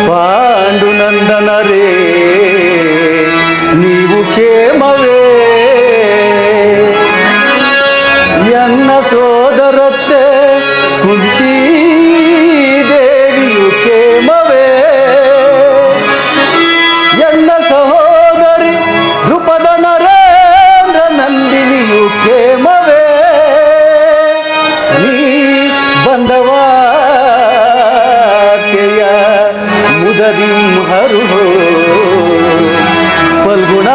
ಪಾಂಡುನಂದನರೇ, ನೀವು ಕ್ಷೇಮವೇ? ಎನ್ನ ಸೋದರತ್ತೆ ಕುಂತಿ ದೇವಿಯು ಕ್ಷೇಮವೇ? ಎನ್ನ ಸಹೋದರಿ ದ್ರುಪದ ನರೇಂದ್ರ ನಂದಿನಿಯು ಕ್ಷೇಮವೇ? ನೀ ಬಂದವಾಕೆಯ ಮುದರಿ ಹರು ಫಲ್ಗುಣ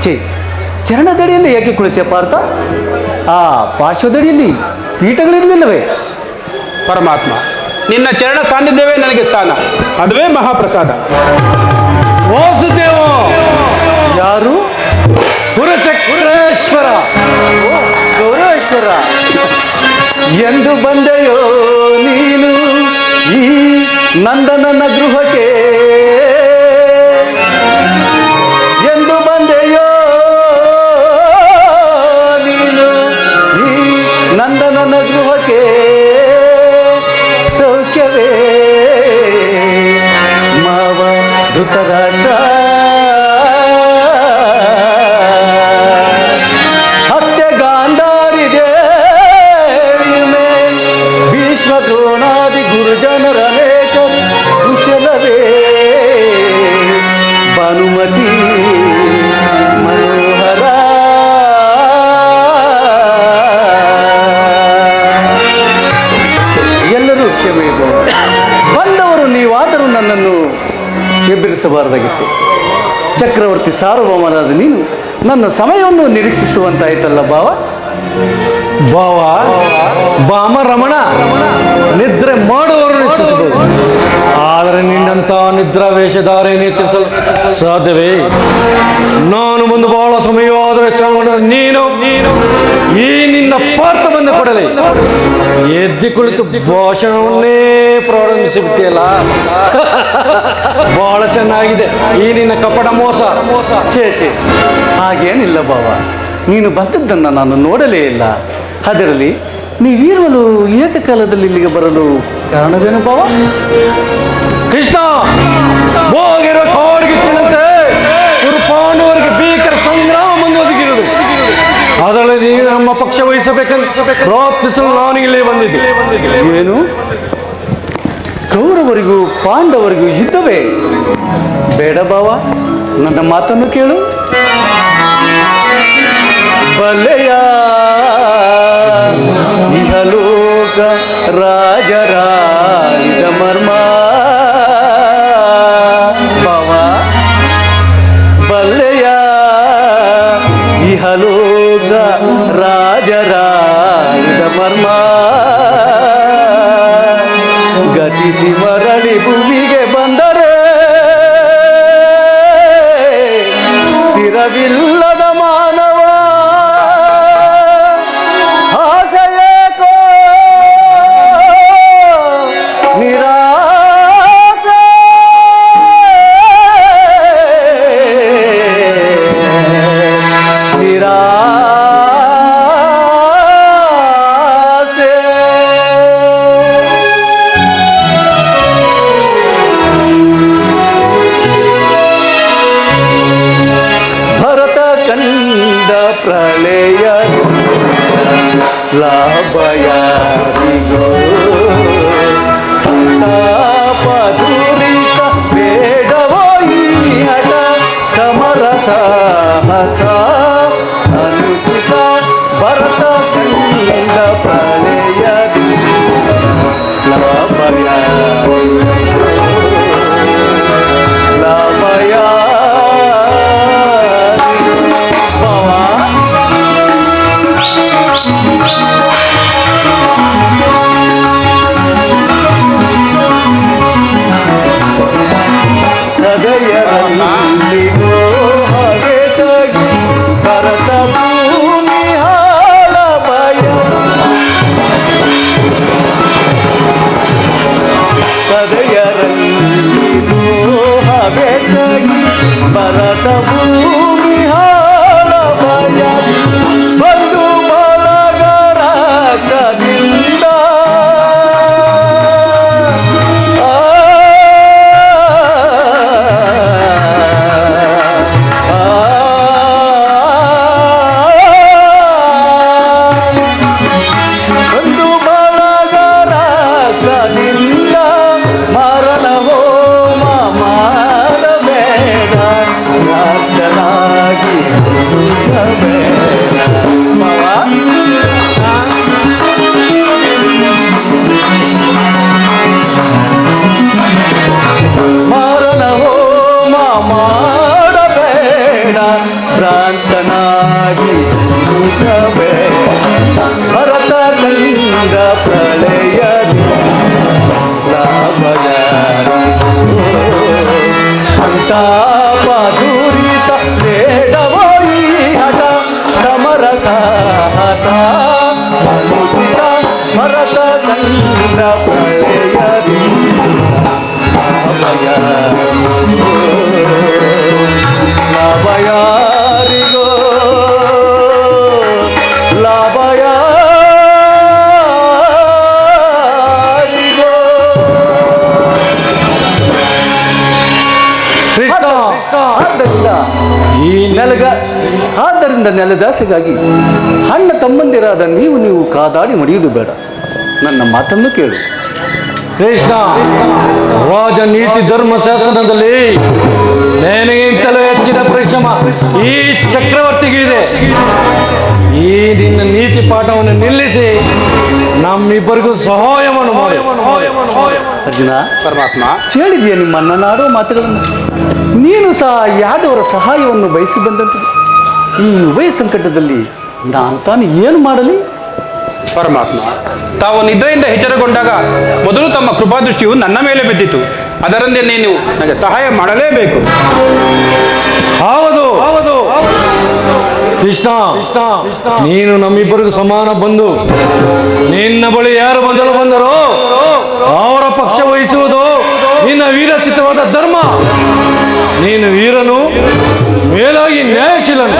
ಛೇ, ಚರಣದಡಿಯಲ್ಲಿ ಏಕೆ ಕುಳಿತೆ ಪಾರ್ಥ? ಆ ಪಾರ್ಶ್ವದಡಿಯಲ್ಲಿ ಪೀಠಗಳಿರಲಿಲ್ಲವೇ? ಪರಮಾತ್ಮ, ನಿನ್ನ ಚರಣ ಸಾನ್ನಿಧ್ಯವೇ ನನಗೆ ಸ್ಥಾನ, ಅದುವೇ ಮಹಾಪ್ರಸಾದ. ವಾಸುದೇವ, ಯಾರು? ಪುರಚಕ್ರೇಶ್ವರ, ಗೌರವೇಶ್ವರ, ಎಂದು ಬಂದೆಯೋ ನೀನು ಈ ನಂದನನ ಗೃಹಕ್ಕೆ? ಎಂದು ಬಂದೆಯೋ ನೀನು ಈ ನಂದನನ ಗೃಹಕ್ಕೆ? ಸೌಖ್ಯವೇ ಮಾವ ಧೃತರಾಷ್ಟ್ರ? ಹತ್ಯೆ ಗಾಂಧಾರಿ ದೇವಿಯೇ ಭೀಷ್ಮ ದ್ರೋಣಾದಿ ಗುರುಜನರ ಅನೇಕ ಕುಶಲವೇ? ಭಾನುಮತಿ ಮನೋಹರ, ಎಲ್ಲರೂ ಕ್ಷಮೆ ಬಂದವರು ನೀವಾದರೂ ನನ್ನನ್ನು ಎಬ್ಬರಿಸಬಾರದಾಗಿತ್ತು. ಚಕ್ರವರ್ತಿ ಸಾರ್ವಭೌಮನಾದ ನೀನು ನನ್ನ ಸಮಯವನ್ನು ನಿರೀಕ್ಷಿಸುವಂತಾಯ್ತಲ್ಲ ಭಾವ. ಭಾವ, ಭಾಮ ರಮಣ ನಿದ್ರೆ ಮಾಡುವವರನ್ನು ಹೆಚ್ಚಿಸಬಹುದು, ಆದರೆ ನಿನ್ನಂಥ ನಿದ್ರಾವೇಶಧಾರೆಯನ್ನು ಹೆಚ್ಚಿಸಲು ಸಾಧ್ಯವೇ? ನಾನು ಬಂದು ಬಹಳ ಸಮಯವಾದರೆ ನೀನು ಈ ನಿನ್ನ ಪಾರ್ಥ ಬಂದ ಕೂಡಲೇ ಎದ್ದಿ ಕುಳಿತು ಭಾಷಣವನ್ನೇ ಪ್ರಾರಂಭಿಸಿಬಿಟ್ಟಿಯಲ್ಲ. ಬಹಳ ಚೆನ್ನಾಗಿದೆ ಈ ನಿನ್ನ ಕಪಟ ಮೋಸ. ಛೇ, ಹಾಗೇನಿಲ್ಲ ಭಾವ, ನೀನು ಬಂದದ್ದನ್ನು ನಾನು ನೋಡಲೇ ಇಲ್ಲ. ಅದರಲ್ಲಿ ನೀವಿರುವಲು ಏಕಕಾಲದಲ್ಲಿ ಇಲ್ಲಿಗೆ ಬರಲು ಕಾರಣವೇನು ಭಾವ? ಕೃಷ್ಣ ಹೋಗಿರೋ ಕಾಡ್ಗಿಚ್ಚಿನಂತೆ ಪಾಂಡವರಿಗೆ ಭೀಕರ ಸಂಗ್ರಾಮ ಮುಂದುವರೆದಿರುವುದು. ಅದರಲ್ಲಿ ನೀವು ನಮ್ಮ ಪಕ್ಷ ವಹಿಸಬೇಕಂತ ಪ್ರಾರ್ಥಿಸಲು ನಾನು ಇಲ್ಲೇ ಬಂದಿದ್ದೆ. ಏನು? ಕೌರವರಿಗೂ ಪಾಂಡವರಿಗೂ ಯುದ್ಧವೇ? ಬೇಡ ಭಾವ, ನನ್ನ ಮಾತನ್ನು ಕೇಳು. ಬಲೆಯ ಇಹಲೋಕ ರಾಜರಾಜ ಮರ್ಮ ಭಾವ, ಬಲೆಯ ಇಹಲೋಕ ರಾಜರಾಜ ಮರ್ಮ ಗತಿಸಿ ಮರಳಿ ಭೂಮಿಗೆ ಬಂದರೆ ಸ್ಥಿರವಿಲ್ಲದ ಮಾನವ ಆಸೆಯೇಕೋ ನಿರಾಸೆ. ಭರತ ಕಂದ ಪ್ರಳಯ ಲಾಭಯಾರಿಗೋ ಸಂತಾಪ ದುರಿತ ಬೇಡವೋ ಈ ಹಠ ಸಮರಸ ಹಸ ಅನುಸುತ ಭರತ ಕಂದ ಮಾಡಬೇಡ ಭ್ರಾಂತನಾಗಿ ಭರತ ಕಂಡ ಪ್ರಳಯದಿ ಸಂತಾಪ ದುರಿತ ಬೇಡವೋರಿ ಹಠ ಸಮರಸ ಅನುಚಿತ ಭರತ ಕಂಡ ಪ್ರಳಯದಿ ಲಾಭಯಾರಿಗೋ ಲಾಭಯಾರಿಗೋ ಕೃಷ್ಣ ಆದ್ದರಿಂದ ನೆಲದಾಸೆಗಾಗಿ ಅಣ್ಣ ತಮ್ಮಂದಿರಾದ ನೀವು ಕಾದಾಡಿ ಮಡಿಯುವುದು ಬೇಡ. ನನ್ನ ಮಾತನ್ನು ಕೇಳು. ಕೃಷ್ಣ, ರಾಜನೀತಿ ಧರ್ಮಶಾಸ್ತ್ರದಲ್ಲಿ ನನಗಿಂತಲೂ ಹೆಚ್ಚಿನ ಪರಿಶ್ರಮ ಈ ಚಕ್ರವರ್ತಿಗೆ ಇದೆ. ಈ ನಿನ್ನ ನೀತಿ ಪಾಠವನ್ನು ನಿಲ್ಲಿಸಿ ನಮ್ಮಿಬ್ಬರಿಗೂ ಸಹಾಯವನ್ನು ಮಾಡಿ. ಅರ್ಜುನ, ಪರಮಾತ್ಮ, ಕೇಳಿದೆಯಾ ನಿಮ್ಮ ಅಣ್ಣನಾಡೋ ಮಾತುಗಳನ್ನು? ನೀನು ಸಹ ಯಾದವರ ಸಹಾಯವನ್ನು ಬಯಸಿ ಬಂದಂತಿದೆ. ಈ ಉಭಯ ಸಂಕಟದಲ್ಲಿ ನಾನು ತಾನು ಏನು ಮಾಡಲಿ? ಪರಮಾತ್ಮ, ತಾವು ನಿದ್ರೆಯಿಂದ ಎಚ್ಚರಗೊಂಡಾಗ ಮೊದಲು ತಮ್ಮ ಕೃಪಾದೃಷ್ಟಿಯು ನನ್ನ ಮೇಲೆ ಬಿದ್ದಿತು. ಅದರಂತೆ ನೀನು ನನಗೆ ಸಹಾಯ ಮಾಡಲೇಬೇಕು. ಹೌದು ಹೌದು ಕೃಷ್ಣ, ನೀನು ನಮ್ಮಿಬ್ಬರಿಗೂ ಸಮಾನ ಬಂಧು. ನಿನ್ನ ಬಳಿ ಯಾರು ಮೊದಲು ಬಂದರೋ ಅವರ ಪಕ್ಷ ವಹಿಸುವುದು ನಿನ್ನ ವೀರಚಿತವಾದ ಧರ್ಮ. ನೀನು ವೀರನು, ಮೇಲಾಗಿ ನ್ಯಾಯಶೀಲನು.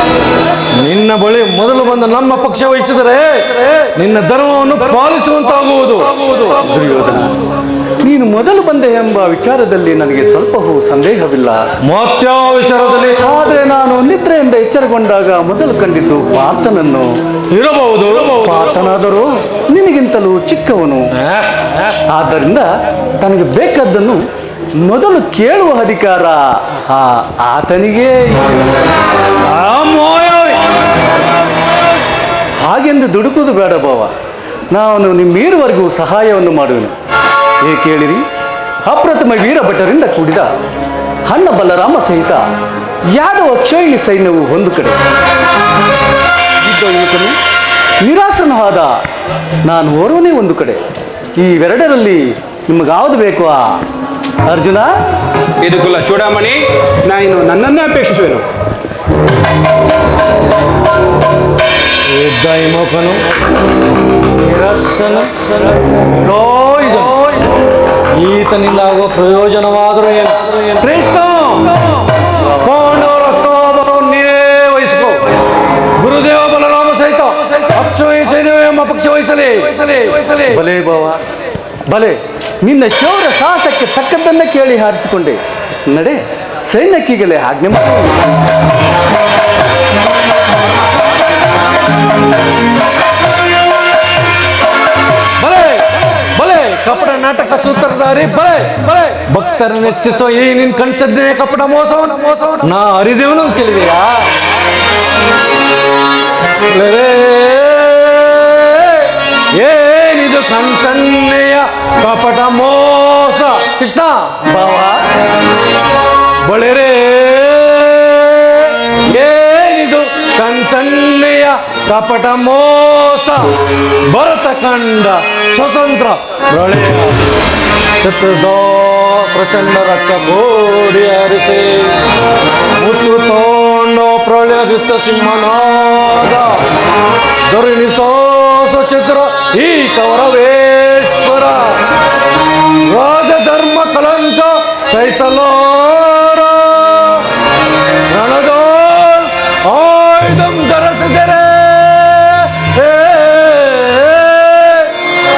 ನಿನ್ನ ಬಳಿ ಮೊದಲು ಬಂದ ನಮ್ಮ ಪಕ್ಷ ವಹಿಸಿದರೆ ನಿನ್ನ ಧರ್ಮವನ್ನು ಪಾಲಿಸುವಂತಾಗುವುದು. ದುರ್ಯೋಧನ, ನೀನು ಮೊದಲು ಬಂದೆ ಎಂಬ ವಿಚಾರದಲ್ಲಿ ನನಗೆ ಸ್ವಲ್ಪವೂ ಸಂದೇಹವಿಲ್ಲ. ಮತ್ಯಾವ ವಿಚಾರದಲ್ಲಿ? ಆದರೆ ನಾನು ನಿದ್ರೆಯಿಂದ ಎಚ್ಚರಗೊಂಡಾಗ ಮೊದಲು ಕಂಡಿದ್ದು ಪಾರ್ಥನನ್ನು. ಇರಬಹುದು. ಪಾರ್ಥನಾದರೂ ನಿನಗಿಂತಲೂ ಚಿಕ್ಕವನು. ಆದ್ದರಿಂದ ತನಗೆ ಬೇಕಾದ್ದನ್ನು ಮೊದಲು ಕೇಳುವ ಅಧಿಕಾರ ಆತನಿಗೆ. ಹಾಗೆಂದು ದುಡುಕುವುದು ಬೇಡ ಭಾವ. ನಾನು ನಿಮ್ಮೀರುವರೆಗೂ ಸಹಾಯವನ್ನು ಮಾಡುವೆನು. ಏಕೆ ಹೇಳಿರಿ? ಅಪ್ರತಿಮ ವೀರಭಟರಿಂದ ಕೂಡಿದ ಅಣ್ಣ ಬಲರಾಮ ಸಹಿತ ಯಾದವ ಕ್ಷೋಹಿಣಿ ಸೈನ್ಯವು ಒಂದು ಕಡೆ ಇದ್ದ ಯುವಕನು ನಿರಾಸನವಾದ ನಾನು ಓರ್ವನೇ ಒಂದು ಕಡೆ. ಈ ಎರಡರಲ್ಲಿ ನಿಮಗಾವುದು ಬೇಕು ಅರ್ಜುನ? ಇದು ಕುಲ ಚೂಡಾಮಣಿ, ನಾನು ನನ್ನನ್ನೇ ಅಪೇಕ್ಷಿಸುವೆನು. ಯುದ್ಧೈಮುಖನು ಈತನಿಂದ ಆಗುವ ಪ್ರಯೋಜನವಾದರೂ ಏನು? ಕೃಷ್ಣ, ಪಾಂಡವರ ರಕ್ಷಣಾಭರವನ್ನು ನೀವೇ ವಹಿಸಿಕೋ. ಗುರುದೇವ ಬಲರಾಮ ಸಹಿತ ಅಕ್ಷೋಹಿ ಸೈನ್ಯ ಎಂಬ ಪಕ್ಷ ವಹಿಸಲಿ. ಬಲೆ ಬಾವ, ಬಲೆ. ನಿನ್ನ ಶೌರ್ಯ ಸಾಹಸಕ್ಕೆ ತಕ್ಕದ್ದನ್ನ ಕೇಳಿ ಹಾರಿಸಿಕೊಂಡೆ. ನಡೆ, ಸೈನ್ಯಕ್ಕಿಗಲೇ ಆಜ್ಞೆ ಮಾಡಿ. ಬಲೆ ಬಲೆ, ಕಪಟ ನಾಟಕ ಸೂತ್ರಧಾರಿ ಬಲೆ ಬಲೆ. ಭಕ್ತರನ್ನು ಹೆಚ್ಚಿಸುವ ಈ ನಿನ್ ಕಣ್ಸದ್ದೇ ಕಪಟ ಮೋಸವನ್ನು ನಾ ಅರಿದೇವನು ಕೇಳಿದೆಯಾ? ಏನಿದು ಕಣ್ಸನ್ನೆಯ ಕಪಟ ಮೋಸ? ಕೃಷ್ಣ ಬಾವ, ಬಳಿರೇ ಏನಿದು ಕಣ್ಸನ್ನೆಯ ಕಪಟ ಮೋಸ? ಭರತ ಕಂಡ ಸ್ವತಂತ್ರ ಪ್ರಳಯ ಪ್ರಚಂಡ ರಕ್ತ ಗೋಡಿ ಹರಿಸಿ ಮುತ್ತು ತೋಂಡೋ ಪ್ರಳಯದಿತ್ತ ಸಿಂಹನಾದ ದೊರಿನಿಸೋ ಚಿತ್ರ ಈ ಕೌರವೇಶ್ವರ ರಾಜಧರ್ಮ ಕಲಂಕ ಸಹಿಸಲಾರ ರಣದ ಆಯುಧಂ ಧರಿಸಿದರೆ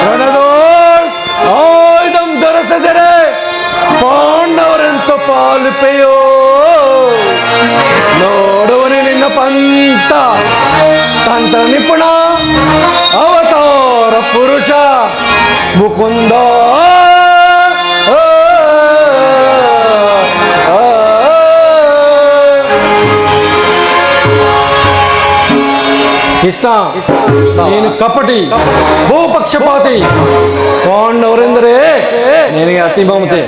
ರಣದೋಳ್ ಆಯುಧಂ ಧರಿಸಿದರೆ ಪಾಂಡವರೆಂತ ಪಾಲಿಪೆಯೋ ನೋಡುವನಿ ನಿನ್ನ ಪಂಥ ತಂತ್ರ ನಿಪುಣ ಅವತಾರ ಪುರುಷ ಮುಕುಂದ. ಕೃಷ್ಣ, ನೀನು ಕಪಟಿ, ಬಹುಪಕ್ಷಪಾತಿ. ಪಾಂಡವರೆಂದರೆ ನಿನಗೆ ಅತಿ ಮಮತೆ,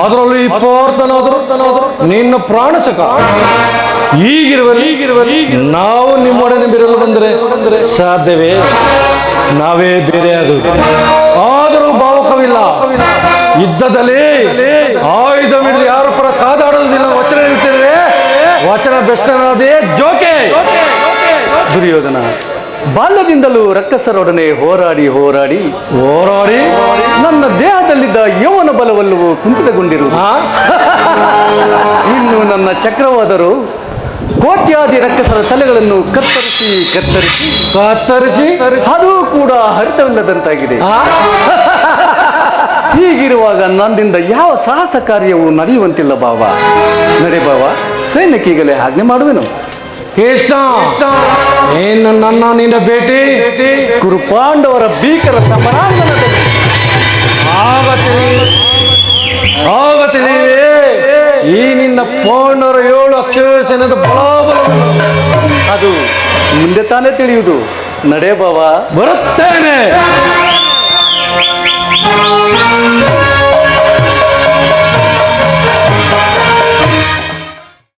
ಅದರಲ್ಲೂ ಈ ಪೋರ್ತನಾದ್ರು ನಿನ್ನ ಪ್ರಾಣಸಕ. ಈಗಿರುವಲ್ಲಿ ನಾವು ನಿಮ್ಮೊಡನೆ ಬಿರಲು ಬಂದರೆ ಸಾಧ್ಯವೇ? ನಾವೇ ಬೇರೆ ಅದು. ಆದರೂ ಭಾವುಕವಿಲ್ಲ. ಯುದ್ಧದಲ್ಲಿ ಆಯುಧ ಹಿಡಿದು ಯಾರ ಪರ ಕಾದಾಡುವುದಿಲ್ಲ. ವಚನ ಇರ್ತಿದ್ರೆ ವಚನ ಬೆಷ್ಟನಾದೇ ಜೋಕೆ. ದುರ್ಯೋಧನ, ಬಾಲ್ಯದಿಂದಲೂ ರಕ್ಕಸರೊಡನೆ ಹೋರಾಡಿ ನನ್ನ ದೇಹದಲ್ಲಿದ್ದ ಯೌವನ ಬಲವಲ್ಲವೂ ಕುಂಠಿತಗೊಂಡಿರುವುದು. ಇನ್ನು ನನ್ನ ಚಕ್ರವಾದರೂ ಕೋಟ್ಯಾದಿ ರಕ್ಕಸರ ತಲೆಗಳನ್ನು ಕತ್ತರಿಸಿ ಅದು ಕೂಡ ಹರಿತವಿಲ್ಲದಂತಾಗಿದೆ. ಹೀಗಿರುವಾಗ ನನ್ನಿಂದ ಯಾವ ಸಾಹಸ ಕಾರ್ಯವೂ ನಡೆಯುವಂತಿಲ್ಲ ಬಾವ. ನಡೆ ಬಾವ, ಸೈನ್ಯಕ್ಕೀಗಲೇ ಆಜ್ಞೆ ಮಾಡುವೆನು. ಕೃಷ್ಣ, ನನ್ನ ನಿನ್ನ ಭೇಟಿ ಕುರುಪಾಂಡವರ ಭೀಕರ ಸಮರಾಂಗಣದಲ್ಲಿ ಆಗತ್ತೆ. ಈ ನಿನ್ನ ಪಾಂಡವರ 7 ಅಕ್ಷರಸೇನದ ಬಲಾಬಲ ಅದು ಮುಂದೆ ತಾನೇ ತಿಳಿಯುವುದು. ನಡೆ ಬಾವ, ಬರುತ್ತೇನೆ.